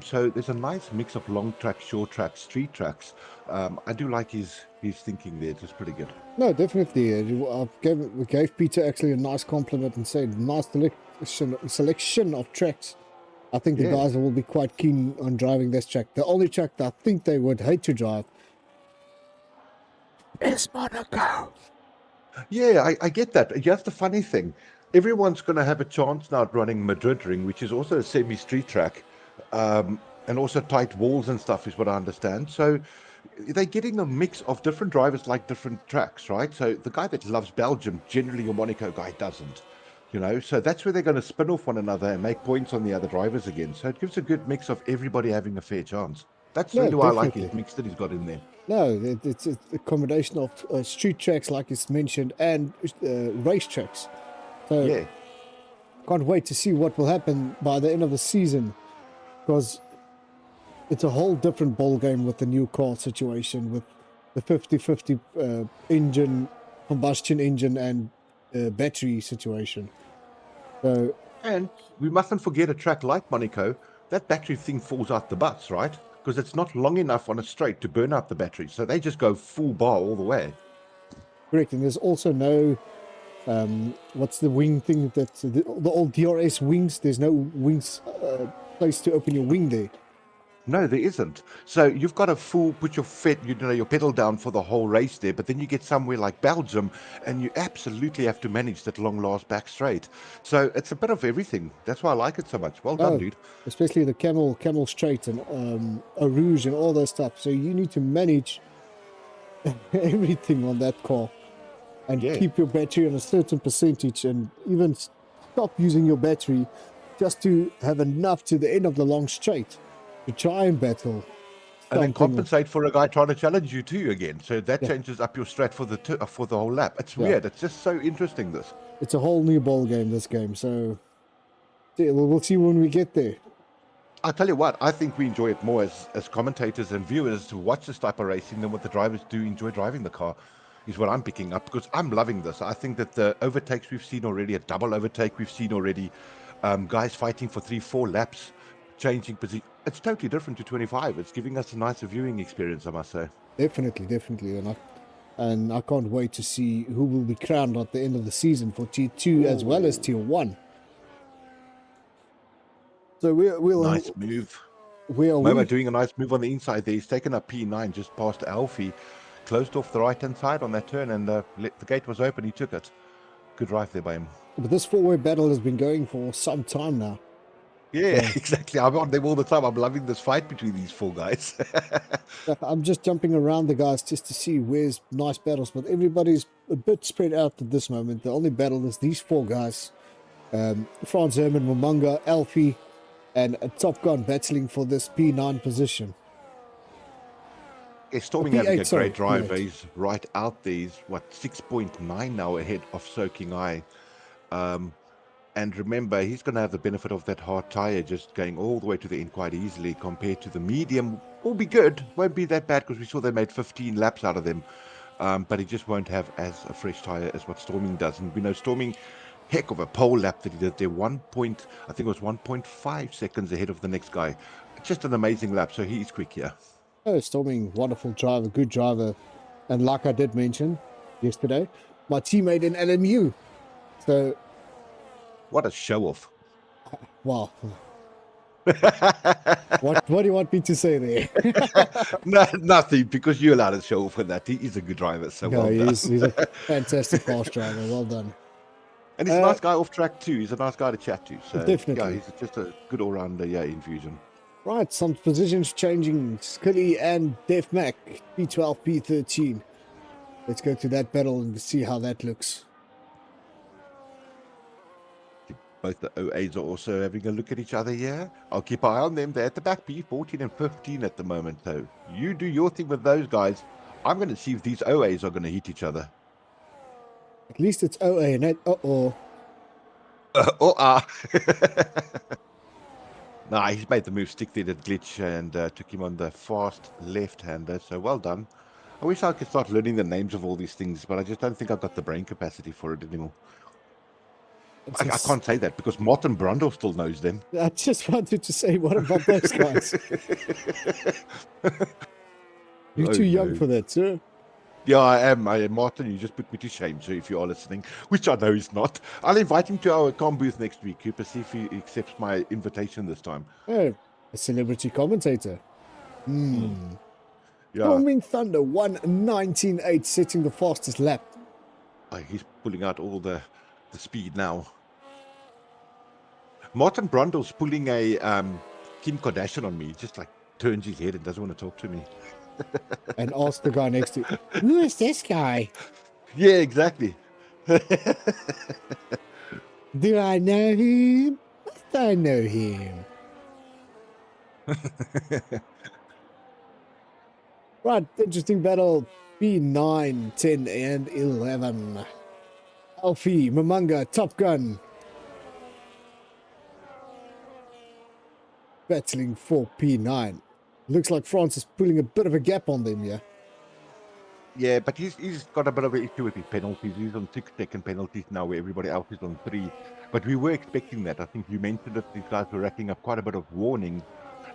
So there's a nice mix of long tracks, short tracks, street tracks. I do like his thinking there. It's pretty good. No, definitely. We gave Peter actually a nice compliment and said nice selection of tracks. I think the guys will be quite keen on driving this track. The only track that I think they would hate to drive is Monaco. Yeah, I get that. Here's the funny thing. Everyone's going to have a chance now at running Madrid Ring, which is also a semi-street track, and also tight walls and stuff is what I understand. So, they're getting a mix of different drivers like different tracks, right? So the guy that loves Belgium, generally your Monaco guy doesn't. So that's where they're going to spin off one another and make points on the other drivers again. So it gives a good mix of everybody having a fair chance. That's No, really why I like his definitely. mix that he's got in there. No, it's a combination of street tracks, like it's mentioned, and race tracks. So Yeah. can't wait to see what will happen by the end of the season, because it's a whole different ball game with the new car situation, with the 50-50 combustion engine and battery situation. So And we mustn't forget a track like Monaco, that battery thing falls out the butts, right? Because it's not long enough on a straight to burn out the battery. So they just go full bar all the way. correct, and there's also no what's the wing thing that the old DRS wings? There's no wings place to open your wing there. No, there isn't. So you've got to put your pedal down for the whole race there, but then you get somewhere like Belgium and you absolutely have to manage that long last back straight. So it's a bit of everything. That's why I like it so much. Well done, dude. Especially the camel straight and a rouge and all that stuff. So you need to manage everything on that car and keep your battery on a certain percentage, and even stop using your battery just to have enough to the end of the long straight to try and battle. And then something. compensate for a guy trying to challenge you too again. So that changes up your strat for the whole lap. It's weird. It's just so interesting, this. It's a whole new ball game, this game. So yeah, we'll see when we get there. I tell you what, I think we enjoy it more as commentators and viewers to watch this type of racing than what the drivers do enjoy driving the car, is what I'm picking up, because I'm loving this. I think that the overtakes we've seen already, a double overtake we've seen already, guys fighting for 3-4 laps, changing position. It's totally different to 25. It's giving us a nicer viewing experience, I must say. Definitely. And I can't wait to see who will be crowned at the end of the season for Tier 2 as well as Tier 1. So we'll nice move. Momo doing a nice move on the inside there. He's taken up P9 just past Alfie, closed off the right-hand side on that turn, and the gate was open. He took it. Good drive there by him. But this four-way battle has been going for some time now. Yeah, exactly. I'm on them all the time. I'm loving this fight between these four guys. I'm just jumping around the guys just to see where's nice battles, but everybody's a bit spread out at this moment. The only battle is these four guys. Franz Herman, Momunga, Alfie, and a Top Gun battling for this P9 position. Yeah, Storming having a great drive. He's right out there. He's, 6.9 now ahead of Soaking Eye. And remember, he's going to have the benefit of that hard tyre just going all the way to the end quite easily, compared to the medium. Will be good. Won't be that bad, because we saw they made 15 laps out of them. But he just won't have as a fresh tyre as what Storming does. And we know Storming, heck of a pole lap that he did there. I think it was 1.5 seconds ahead of the next guy. Just an amazing lap. So he's quick here. Oh, Storming, wonderful driver, good driver. And like I did mention yesterday, my teammate in LMU. So... what a show-off. Wow. What do you want me to say there? No, nothing, because you're allowed to show off with that. He is a good driver, so well done. He's a fantastic fast driver. Well done. And he's a nice guy off track too. He's a nice guy to chat to. So definitely. Yeah, he's just a good all-rounder infusion. Right, some positions changing. Skilly and Def Mac, P12, P13. Let's go to that battle and see how that looks. Both the OAs are also having a look at each other here. I'll keep an eye on them. They're at the back, P14 and 15 at the moment. So you do your thing with those guys. I'm going to see if these OAs are going to hit each other. At least it's OA and that. Nah, he's made the move, stick there, that glitch, and took him on the fast left-hander. So well done. I wish I could start learning the names of all these things, but I just don't think I've got the brain capacity for it anymore. I can't say that because Martin Brundle still knows them. I just wanted to say, what about those guys? You're too young for that, sir. Yeah, I am. Martin, you just put me to shame, so if you are listening, which I know he's not. I'll invite him to our com booth next week, Cooper, see if he accepts my invitation this time. Oh, a celebrity commentator. Yeah. Storming Thunder, 1:19.8, setting the fastest lap. He's pulling out all the speed now. Martin Brundle's pulling a Kim Kardashian on me. He just like turns his head and doesn't want to talk to me. and ask the guy next to you, who is this guy? Yeah, exactly. Do I know him? Must I know him? Right, interesting battle. P9, 10, and 11. Alfie, Mamanga, Top Gun. Battling for P9. Looks like France is pulling a bit of a gap on them here. Yeah, but he's got a bit of an issue with his penalties. He's on 6-second penalties now, where everybody else is on 3. But we were expecting that. I think you mentioned that these guys were racking up quite a bit of warning,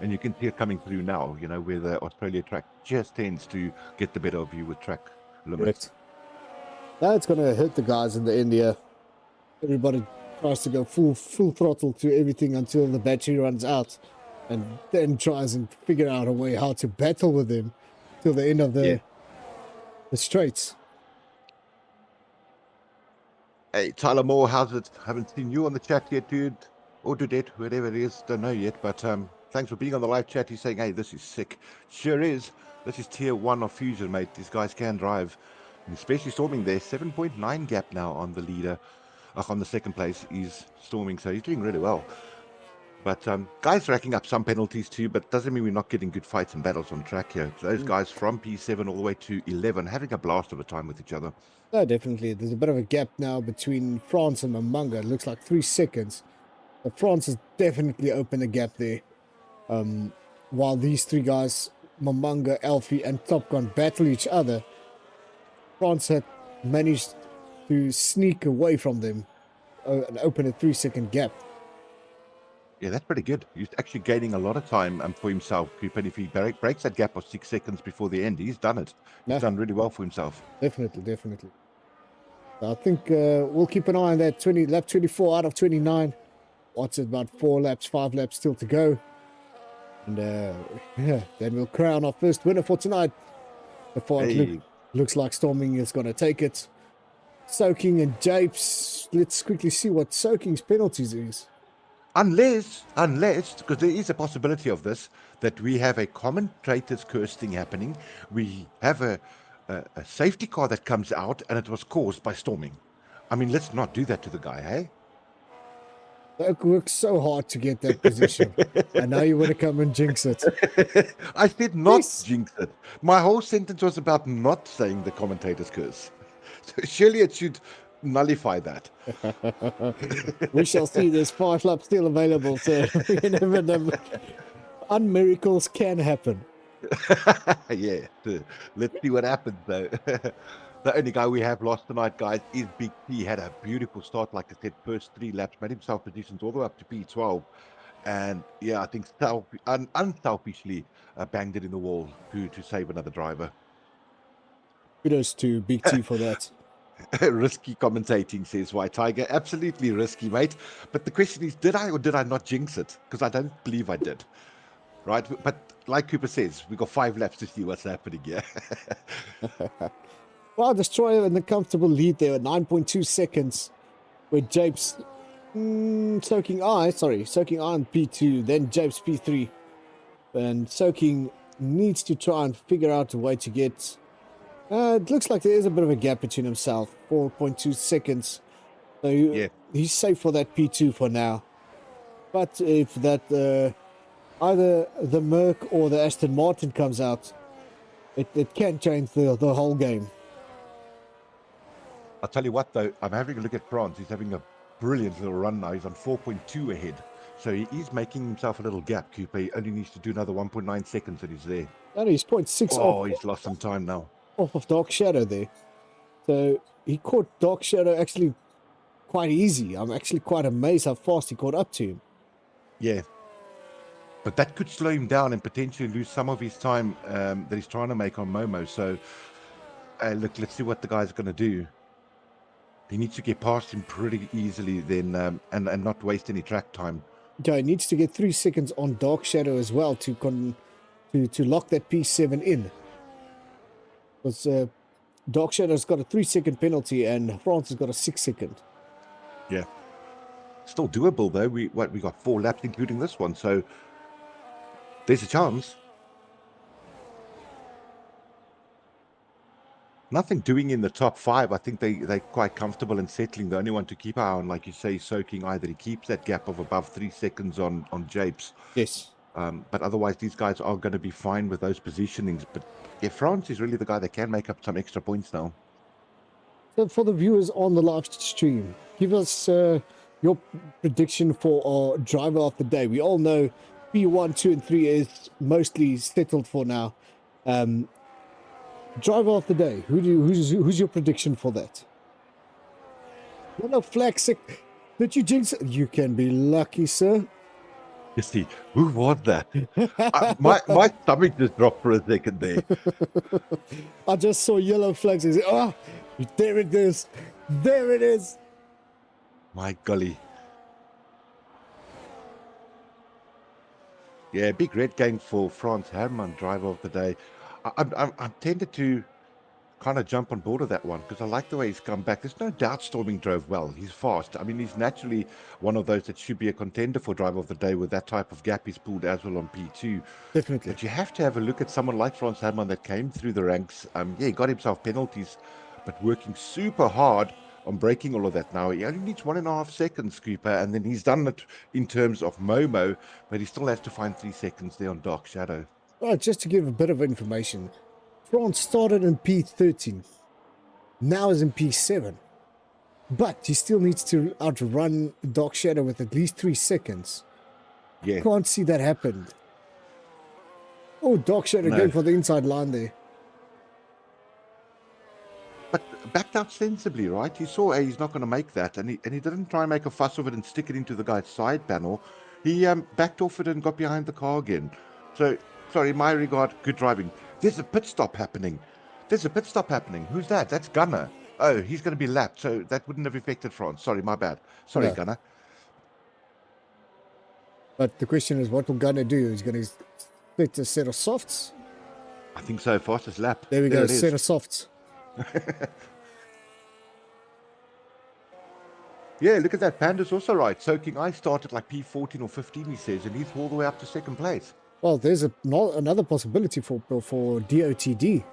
and you can see it coming through now. You know, where the Australia track just tends to get the better of you with track limits. Correct. Now it's going to hurt the guys in the end here. Everybody tries to go full throttle to everything until the battery runs out, and then tries and figure out a way how to battle with them till the end of the straights. Hey, Tyler Moore, how's it? Haven't seen you on the chat yet, dude. Or Dudette, whatever it is, don't know yet. But thanks for being on the live chat. He's saying, hey, this is sick. Sure is. This is tier 1 of Fusion, mate. These guys can drive. And especially Storming there. 7.9 gap now on the leader. On the second place, he's Storming, so he's doing really well. But guys racking up some penalties too, but doesn't mean we're not getting good fights and battles on track here. So those guys from P7 all the way to 11 having a blast of a time with each other. No, definitely. There's a bit of a gap now between France and Mamanga. It looks like 3 seconds. But France has definitely opened a gap there. While these 3 guys, Mamanga, Alfie, and Top Gun, battle each other, France had managed to sneak away from them and open a 3-second gap. Yeah, that's pretty good. He's actually gaining a lot of time for himself. And if he breaks that gap of 6 seconds before the end, he's done it. He's done really well for himself. Definitely. I think we'll keep an eye on that. Lap 24 out of 29. What's it, about 5 laps still to go. And then we'll crown our first winner for tonight. Before it looks like Storming is going to take it. Soaking and Japes. Let's quickly see what Soaking's penalties is. Unless, because there is a possibility of this, that we have a commentator's curse thing happening. We have a safety car that comes out and it was caused by Storming. I mean, let's not do that to the guy, hey? Oak worked so hard to get that position. And now you want to come and jinx it. I said not jinx it. My whole sentence was about not saying the commentator's curse. So surely it should nullify that. We shall see. There's 5 laps still available, so you never know. Unmiracles can happen. Yeah, let's see what happens though. The only guy we have lost tonight, guys, is Big P. Had a beautiful start, like I said, first 3 laps, made himself positions all the way up to P12. And yeah, I think unselfishly banged it in the wall to save another driver. Kudos to Big T for that. Risky commentating, says White Tiger. Absolutely risky, mate. But the question is, did I or did I not jinx it? Because I don't believe I did. Right? But like Cooper says, we got 5 laps to see what's happening here. Well, Destroyer in the comfortable lead there at 9.2 seconds. With Japes Soaking Eye on P2, then Japes P3. And Soaking needs to try and figure out a way to get... it looks like there is a bit of a gap between himself, 4.2 seconds. So he's safe for that P2 for now. But if that either the Merc or the Aston Martin comes out, it can change the whole game. I'll tell you what, though, I'm having a look at France. He's having a brilliant little run now. He's on 4.2 ahead. So he is making himself a little gap, Coupe. He only needs to do another 1.9 seconds and he's there. And he's 0.6 off. He's lost some time now. Off of Dark Shadow there. So he caught Dark Shadow actually quite easy. I'm actually quite amazed how fast he caught up to him. Yeah. But that could slow him down and potentially lose some of his time that he's trying to make on Momo. So, look, let's see what the guy's going to do. He needs to get past him pretty easily then and not waste any track time. Yeah, he needs to get 3 seconds on Dark Shadow as well to lock that P7 in. Because Dark Shadow's got a 3-second penalty and France has got a 6-second. Yeah. Still doable though. We got 4 laps including this one, so there's a chance. nothing doing in the top 5. I think they're quite comfortable and settling. The only one to keep eye on, like you say, Soaking Eye, that he keeps that gap of above 3 seconds on Japes. Yes. But otherwise, these guys are going to be fine with those positionings. But yeah, France is really the guy that can make up some extra points now. So for the viewers on the live stream, give us your prediction for our driver of the day. We all know P1, 2, and 3 is mostly settled for now. Driver of the day. Who's your prediction for that? Yellow flag sick. Did you jinx it? You can be lucky, sir. You see, who was that? My stomach just dropped for a second there. I just saw yellow flags. Oh, there it is. There it is. My golly. Yeah, big red game for France Herman, driver of the day. I'm tempted to kind of jump on board of that one because I like the way he's come back. There's no doubt Storming drove well. He's fast. I mean, he's naturally one of those that should be a contender for driver of the day with that type of gap he's pulled as well on P2. Definitely. But you have to have a look at someone like Frans Herman that came through the ranks. Yeah, he got himself penalties, but working super hard on breaking all of that now. He only needs 1.5 seconds, Cooper, and then he's done it in terms of Momo, but he still has to find 3 seconds there on Dark Shadow. Right, just to give a bit of information, France started in P13, now is in P7, but he still needs to outrun Dark Shadow with at least 3 seconds. Yeah. Can't see that happen. Oh, Dark Shadow No. going for the inside line there. But backed out sensibly, right? He saw he's not going to make that, and he didn't try and make a fuss of it and stick it into the guy's side panel. He backed off it and got behind the car again. So, sorry, in my regard, good driving. There's a pit stop happening. Who's that? That's Gunner. Oh, he's going to be lapped, so that wouldn't have affected France. Sorry, my bad. Sorry, No. Gunner. But the question is, what will Gunner do? He's going to set a set of softs. I think so. Fastest lap. There we go, it is. set of softs. Yeah, look at that. Panda's also right. Soaking Eye started like P14 or 15, he says, and he's all the way up to second place. Well, there's another possibility for DOTD.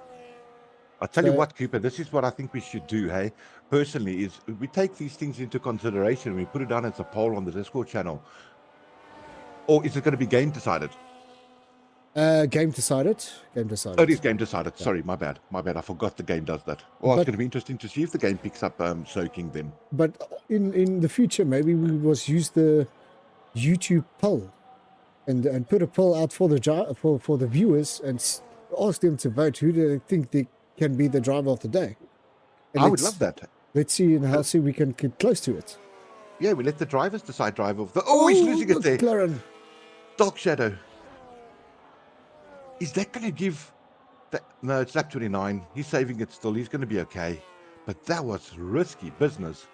I'll tell you So- what, Cooper, this is what I think we should do, hey? Personally, is we take these things into consideration. We put it down as a poll on the Discord channel. Or is it going to be game decided? Game decided. Oh, it is game decided. Sorry, my bad. I forgot the game does that. Oh, it's But- going to be interesting to see if the game picks up Soaking then. But in the future, maybe we was use the YouTube poll and put a poll out for the viewers and ask them to vote who they think they can be the driver of the day. And I would let's- love that. Let's see and how soon we can get close to it. Yeah, we let the drivers decide driver of the... Oh, he's losing it there. McLaren. Dark Shadow. Is that going to give... That... No, it's lap 29. He's saving it still. He's going to be okay. But that was risky business.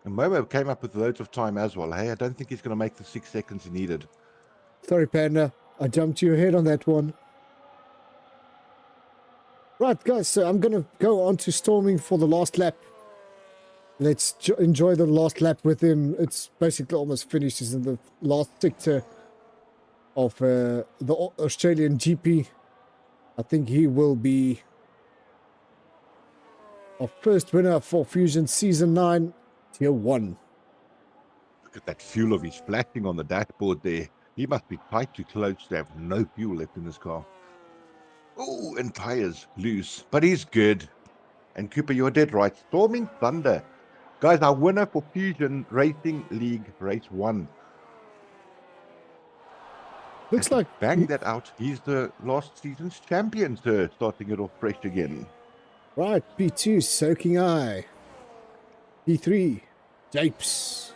And Momo came up with loads of time as well. Hey, I don't think he's going to make the 6 seconds he needed. Sorry, Panda. I jumped you ahead on that one. Right, guys, so I'm going to go on to Storming for the last lap. Let's enjoy the last lap with him. It's basically almost finished. He's in the last sector of the Australian GP. I think he will be our first winner for Fusion Season 9, Tier 1. Look at that fuel of his flashing on the dashboard there. He must be tight to close to have no fuel left in his car. Oh, and tires loose, but he's good. And Cooper, you're dead right. Storming Thunder. Guys, our winner for Fusion Racing League Race 1. Looks like Bang that out. He's the last season's champion, sir. Starting it off fresh again. right, P2, Soaking Eye. P3, Japes.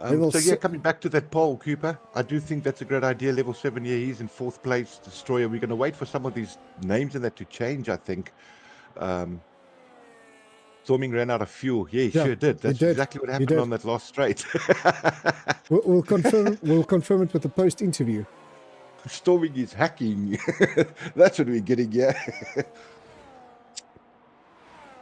Level So yeah, se- coming back to that poll, Cooper, I do think that's a great idea. Level 7, yeah, he's in 4th place. Destroyer, we're going to wait for some of these names in that to change, I think. Storming ran out of fuel. Yeah, he Yeah, sure did. That's did. exactly what He happened did. on that last straight. We'll confirm. We'll confirm it with the post interview. Storming is hacking. That's what we're getting, yeah.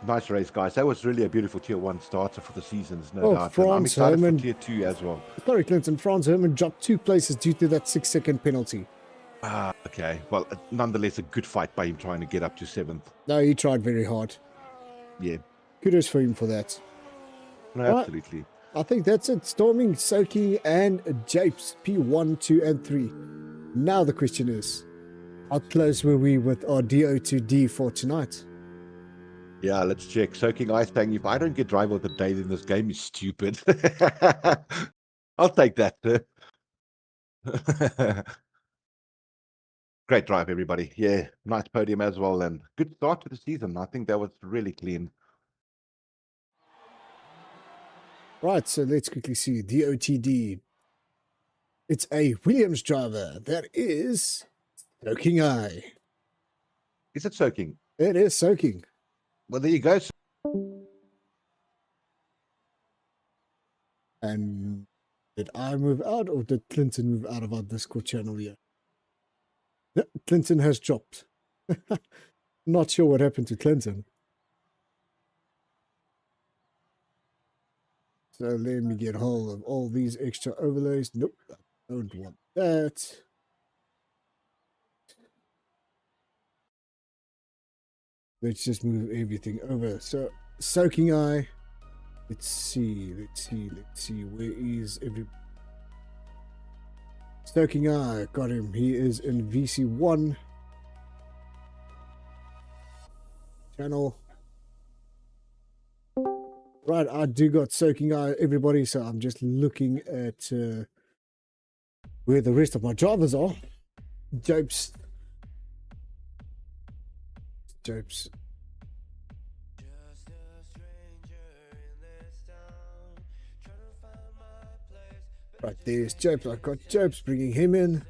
Nice race, guys. That was really a beautiful Tier 1 starter for the seasons, no Oh, doubt. And I'm France excited for Herman. Tier 2 as well. Sorry, Clinton. Franz Herman dropped 2 places due to that 6-second penalty. Ah, okay. Well, nonetheless, a good fight by him trying to get up to 7th. No, he tried very hard. Yeah, Kudos for him for that. no, Right. absolutely. I think that's it. Storming, Soaking, and Japes. P1, 2, and 3. Now the question is, how close were we with our DO2D for tonight? Yeah, let's check. Soaking Ice saying, if I don't get driver of the day, then this game is stupid. I'll take that, sir. Great drive, everybody. Yeah, nice podium as well, and good start to the season. I think that was really clean. Right, so let's quickly see. DOTD. It's a Williams driver. That is Soaking Eye. Is it Soaking? It is Soaking. Well, there you go. And did I move out or did Clinton move out of our Discord channel here? No, Clinton has dropped. Not sure what happened to Clinton. So let me get hold of all these extra overlays. Nope, I don't want that. Let's just move everything over. So, Soaking Eye. Let's see. Where is every... Soaking Eye. Got him. He is in VC1. Channel. Right, I do got Soaking Eye, everybody, so I'm just looking at where the rest of my drivers are. Japes. Right, there's Japes. I've got Japes, bringing him in.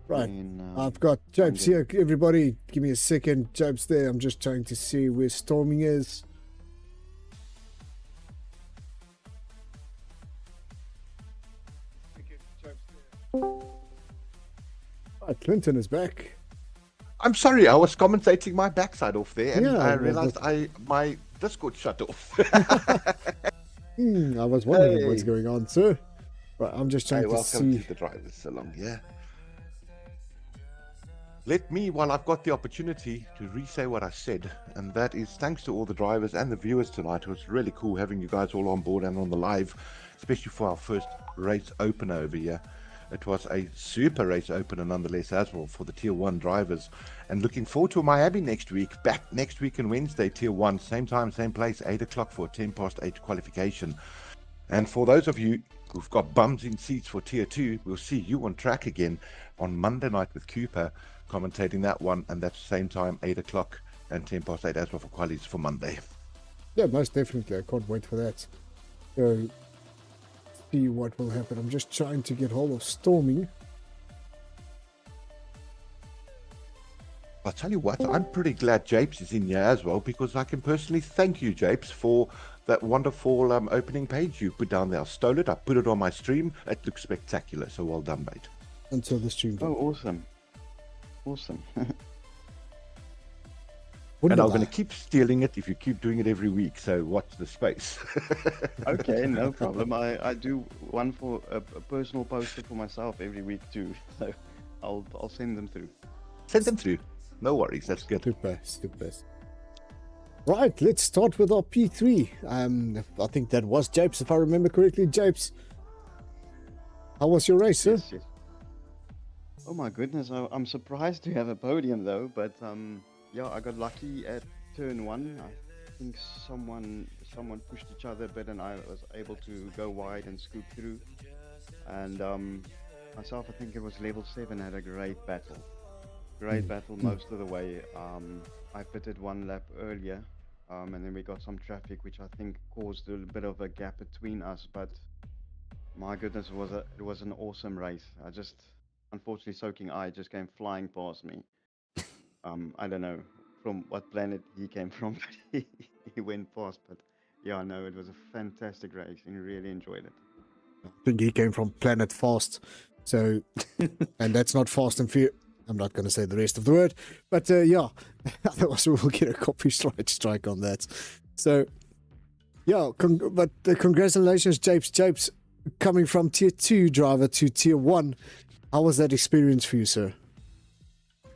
Right, I've got Japes here. Everybody, give me a second. Japes there. I'm just trying to see where Storming is. Right, Clinton is back. I'm sorry, I was commentating my backside off there, and Yeah, I well, realized my Discord shut off. I was wondering what's going on, sir. Right, I'm just trying to welcome see. to the drivers salon. Yeah. Let me, while I've got the opportunity, to re-say what I said, and that is thanks to all the drivers and the viewers tonight. It was really cool having you guys all on board and on the live, especially for our first race opener over here. It was a super race opener nonetheless as well for the Tier 1 drivers. And looking forward to Miami next week. Back next week on Wednesday, Tier 1. Same time, same place, 8 o'clock for a 10 past 8 qualification. And for those of you who've got bums in seats for Tier 2, we'll see you on track again on Monday night with Cooper, commentating that one. And that's the same time, 8 o'clock and 10 past 8 as well for qualies for Monday. Yeah, most definitely. I can't wait for that. So, see what will happen. I'm just trying to get hold of Storming. I'll tell you what, I'm pretty glad Japes is in here as well, because I can personally thank you, Japes, for that wonderful opening page you put down there. I stole it, I put it on my stream. It looks spectacular, so well done, mate. Until the stream. Oh, awesome. Awesome. And I'm going to keep stealing it if you keep doing it every week, so watch the space. Okay, no problem. I do one for a personal poster for myself every week too, so I'll send them through. Send them through. No worries, that's good. Super. Right, let's start with our P3. I think that was Japes, if I remember correctly. Japes, how was your race, sir? Yes. Oh my goodness, I'm surprised to have a podium though, but yeah, I got lucky at turn 1. I think someone pushed each other a bit and I was able to go wide and scoop through. And myself, I think it was level 7, had a great battle. Most of the way. I pitted 1 lap earlier, and then we got some traffic which I think caused a bit of a gap between us, but my goodness, it was an awesome race. Unfortunately, Soaking Eye just came flying past me. I don't know from what planet he came from, but he went past. But yeah, no, it was a fantastic race and really enjoyed it. I think he came from Planet Fast. So, and that's not fast and furious. I'm not going to say the rest of the word, but yeah, otherwise we'll get a copyright strike on that. So, yeah, but congratulations, Japes. Japes, coming from tier 2 driver to tier 1. How was that experience for you, sir?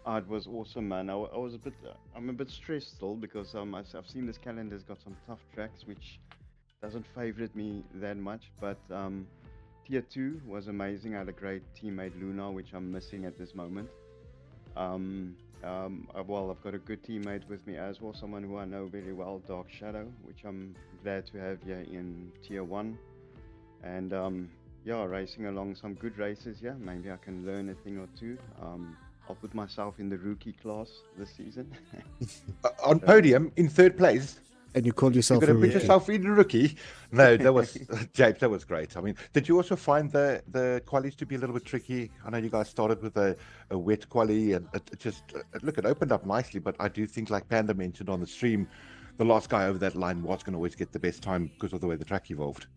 It was awesome, man. I'm a bit stressed still because I've seen this calendar's got some tough tracks, which doesn't favorite me that much. But tier 2 was amazing. I had a great teammate, Luna, which I'm missing at this moment. I've got a good teammate with me as well, someone who I know very well, Dark Shadow, which I'm glad to have here in tier 1. And racing along some good races. Yeah, maybe I can learn a thing or two. I'll put myself in the rookie class this season. On podium in 3rd place. And you called You're yourself going a to put rookie. yourself in a rookie? No, that was Japes. That was great. I mean, did you also find the qualies to be a little bit tricky? I know you guys started with a wet quali, and it opened up nicely. But I do think, like Panda mentioned on the stream, the last guy over that line was going to always get the best time because of the way the track evolved.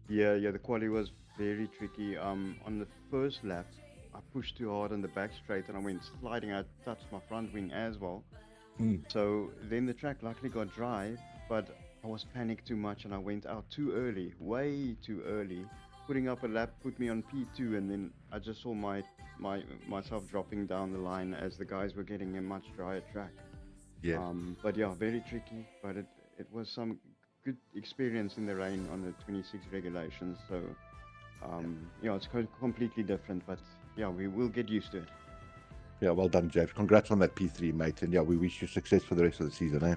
Yeah, the quali was very tricky. On the first lap, I pushed too hard on the back straight and I went sliding. I touched my front wing as well. So then the track luckily got dry, but I was panicked too much and I went out too early, way too early. Putting up a lap put me on P2, and then I just saw myself dropping down the line as the guys were getting a much drier track. Yeah. But yeah, very tricky, but it was some good experience in the rain on the 26 regulations. So it's completely different, but yeah, we will get used to it. Yeah, well done, Jeff. Congrats on that P3, mate. And yeah, we wish you success for the rest of the season, eh?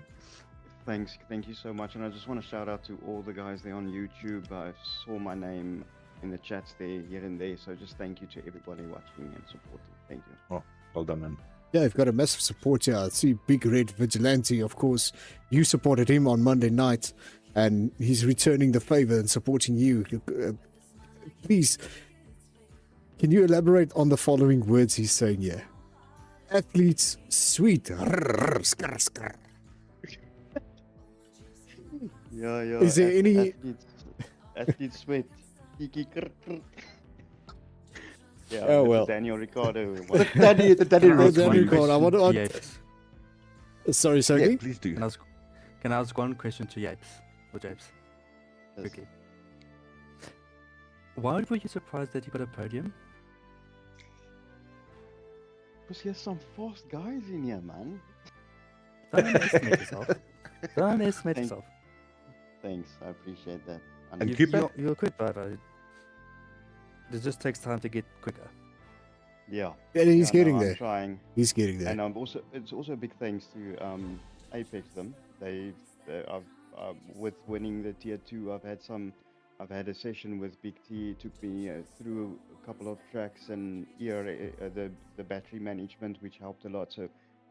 Thanks. Thank you so much. And I just want to shout out to all the guys there on YouTube. I saw my name in the chats there, here and there. So just thank you to everybody watching and supporting. Thank you. Oh, well done, man. Yeah, you've got a massive support here. I see Big Red Vigilante, of course. You supported him on Monday night, and he's returning the favor and supporting you. Please, can you elaborate on the following words he's saying here? Athletes, sweet. Yeah. Is there any... Athletes sweat. Kiki krr, krr. Yeah, Oh, that's well. Daniel Ricciardo. The Danny Record. I want to... Yapes. Sorry, Sergey? Yeah, please do. Can I ask one question to Yapes? Or Japes? Yes. Okay. Why were you surprised that you got a podium? Because there's some fast guys in here, man. Don't underestimate yourself. Don't underestimate Thank- yourself. Thanks, I appreciate that. And Cooper? You're a quick driver. It just takes time to get quicker. Yeah. Yeah, he's Yeah, getting no, I'm there. trying. He's getting there. And it's also a big thanks to Apex them. With winning the tier 2, I've had a session with Big T. It took me through a couple of tracks and the battery management, which helped a lot. So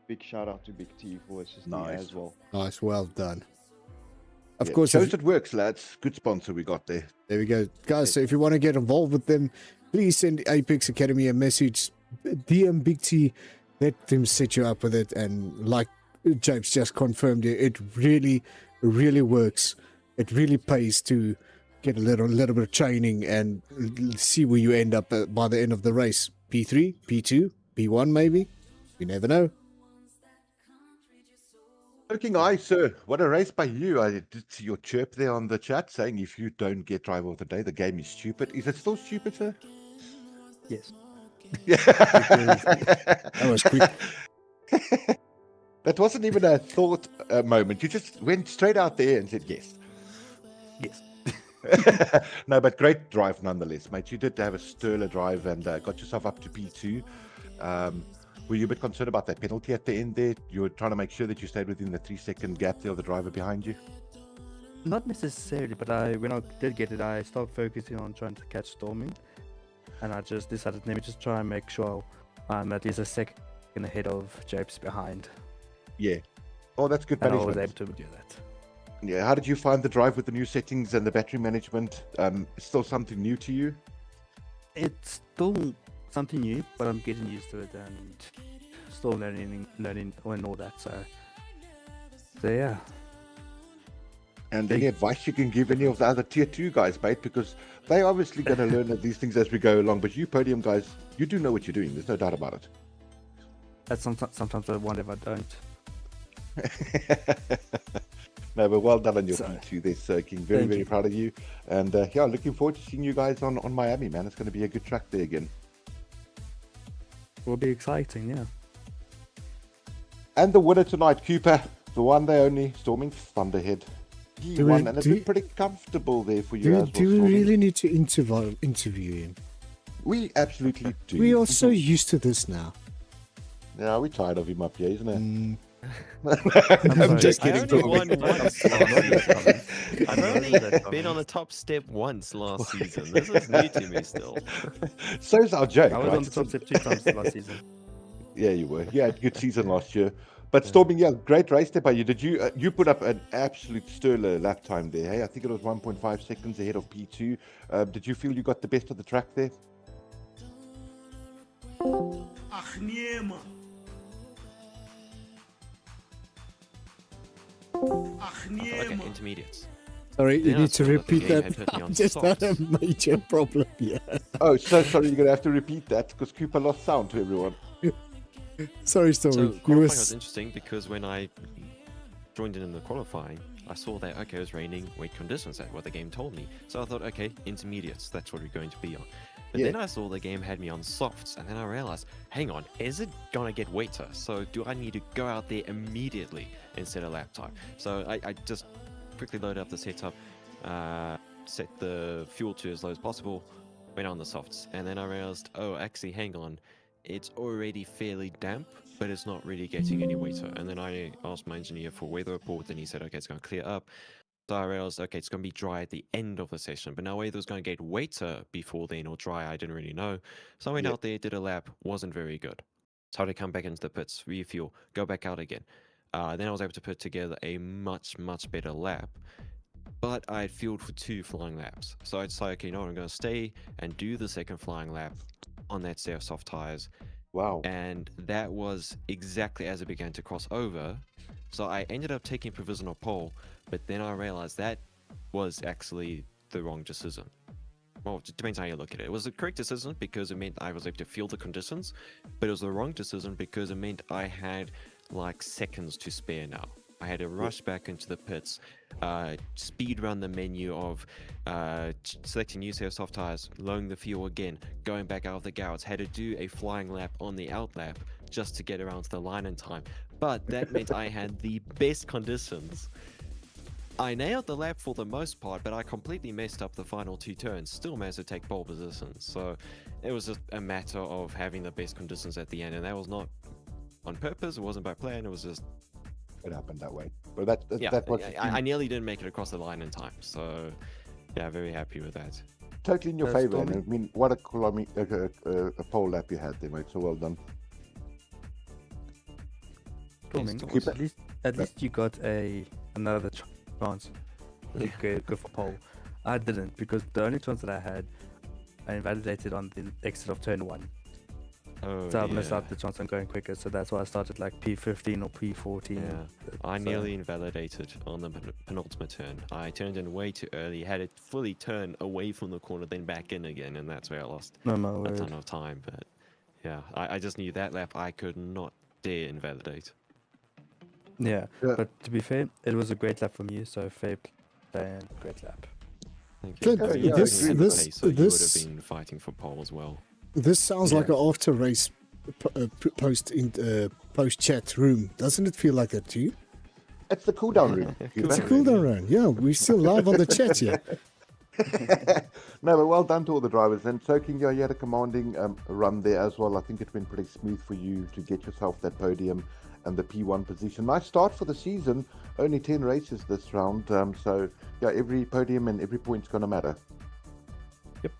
big shout out to Big T for assisting Nice. as well. Nice, well done. Of Yeah, course, shows it works, lads. Good sponsor we got there. there we go. Guys, so if you want to get involved with them, please send Apex Academy a message. DM Big T, let them set you up with it. And like James just confirmed, it really, really works. It really pays to get a little bit of training and see where you end up by the end of the race. P3, P2, P1 maybe. You never know. Looking eye, sir. What a race by you. I did see your chirp there on the chat saying if you don't get driver of the day, the game is stupid. Is it still stupid, sir? Yes. That was quick. That wasn't even a thought moment. You just went straight out there and said yes. Yes. No, but great drive nonetheless, mate. You did have a sterler drive and got yourself up to P2. Were you a bit concerned about that penalty at the end there? You were trying to make sure that you stayed within the 3-second gap there of the driver behind you? Not necessarily, but when I did get it, I started focusing on trying to catch Storming. And I just decided, let me just try and make sure I'm at least a second ahead of Japes behind. Yeah. Oh, that's good And I management. was able to do that. Yeah. How did you find the drive with the new settings and the battery management? Still something new to you? It's still something new, but I'm getting used to it and still learning and all that. So yeah. And any advice you can give any of the other tier 2 guys, mate, because they're obviously going to learn these things as we go along. But you podium guys, you do know what you're doing. There's no doubt about it. That's sometimes I wonder if I don't. No, but well done on your So- P2 there, Sir King. Very, Thank very you. proud of you. And yeah, looking forward to seeing you guys on Miami, man. It's going to be a good track there again. Will be exciting, yeah. And the winner tonight, Cooper, the one they only, Storming Thunderhead. He Do we- won, and it's do- been pretty comfortable there for you Do, as well, do we Storming. really need to interview him? We absolutely do. We are so used to this now. Yeah, we're tired of him up here, isn't it? Mm, I'm sorry. just I kidding. only Tommy. won once last season. I've only been on the top step once last season. This is new to me still. So's our joke, I was right? on the top step 2 times last season. Yeah, you were. You had a good season last year. But Storming, yeah, great race there by you. Did you you put up an absolute sterler lap time there? Hey, I think it was 1.5 seconds ahead of P2. Did you feel you got the best of the track there? Okay, intermediates. Sorry, you Then I need to saw that the repeat game that. had put me I on just had a softs. major problem here. Oh, so sorry, you're gonna have to repeat that because Cooper lost sound to everyone. Sorry, So Stormy. You qualifying were was interesting because when I joined in the qualifying, I saw that okay, it was raining, wet conditions. That's what the game told me. So I thought, okay, intermediates, that's what we're going to be on. But Yeah. then I saw the game had me on softs, and then I realized, hang on, is it gonna get wetter? So do I need to go out there immediately instead of lap time? So I just quickly loaded up the setup, set the fuel to as low as possible, went on the softs, and then I realized, oh, actually, hang on, it's already fairly damp, but it's not really getting any wetter. And then I asked my engineer for weather report, and he said, okay, it's going to clear up. So I realized, okay, it's going to be dry at the end of the session, but now whether it's going to get wetter before then or dry, I didn't really know. So I went Yeah. out there, did a lap, wasn't very good. So I had to come back into the pits, refuel, go back out again. Then I was able to put together a much better lap. But I had fueled for 2 flying laps. So I decided, okay, you know what, I'm going to stay and do the second flying lap on that set of soft tires. Wow. And that was exactly as it began to cross over. So I ended up taking provisional pole, but then I realized that was actually the wrong decision. Well, it depends how you look at it. It was the correct decision because it meant I was able to feel the conditions, but it was the wrong decision because it meant I had like seconds to spare now. I had to rush back into the pits, speed run the menu of selecting new set of soft tires, lowering the fuel again, going back out of the garage, had to do a flying lap on the out lap just to get around to the line in time. But that meant I had the best conditions. I nailed the lap for the most part, but I completely messed up the final 2 turns, still managed to take pole positions. So it was just a matter of having the best conditions at the end, and that was not on purpose, it wasn't by plan, it was just It happened that way. Well, that yeah, was I nearly didn't make it across the line in time, so yeah, very happy with that. totally in your That's favor. And I Stormy. mean, what a kilometer, a pole lap you had there, mate. So well done. Storming, Yes, at least you got another chance to go for pole. I didn't because the only chance that I had, I invalidated on the exit of turn 1. Oh, So I missed yeah. out the chance on going quicker. So that's why I started like P15 or P14. Yeah, I So- nearly invalidated on the penultimate turn. I turned in way too early, had it fully turn away from the corner, then back in again, and that's where I lost No, my a word. ton of time. But yeah, I just knew that lap I could not dare invalidate. Yeah, Yeah. but to be fair, it was a great lap from you. So fair play and great lap. Thank Clint, you. Yeah, If you this- hadn't had the this- pace, so you would this- have been fighting for pole as well. This sounds like Yeah. an after race post chat room. Doesn't it feel like that to you? It's the cool down room. It's a Cooper. cool down round. Yeah, we're still live on the chat here. No, but well done to all the drivers. And Soaking, yeah, you had a commanding run there as well. I think it went pretty smooth for you to get yourself that podium and the P1 position. Nice start for the season. Only 10 races this round. So, yeah, every podium and every point's going to matter. Yep.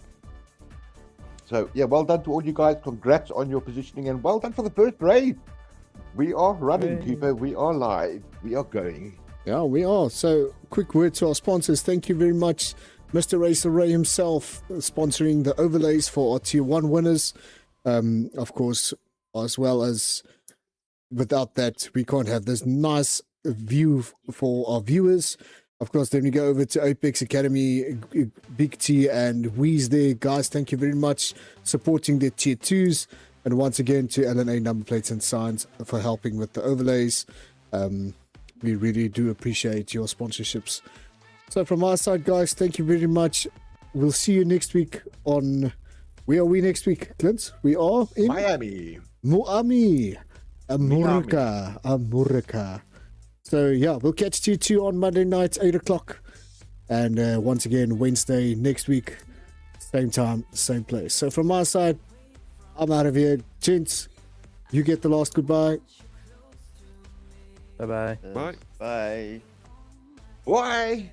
So, yeah, well done to all you guys. Congrats on your positioning and well done for the first race. We are running, Yay. Cooper. We are live. We are going. Yeah, we are. So, quick word to our sponsors. Thank you very much, Mr. Racer Ray himself, sponsoring the overlays for our Tier 1 winners. Of course, as well as without that, we can't have this nice view for our viewers. Of course, then we go over to Apex Academy, Big T and Wheeze there. Guys, thank you very much supporting the tier 2s. And once again to LNA Number Plates and Signs for helping with the overlays. We really do appreciate your sponsorships. So from our side, guys, thank you very much. We'll see you next week on... Where are we next week, Clint? We are in... Miami. Miami. America. So yeah, we'll catch you two on Monday night, 8 o'clock. And once again, Wednesday next week, same time, same place. So from my side, I'm out of here. Gents, you get the last goodbye. Bye bye. Bye. Bye. Why?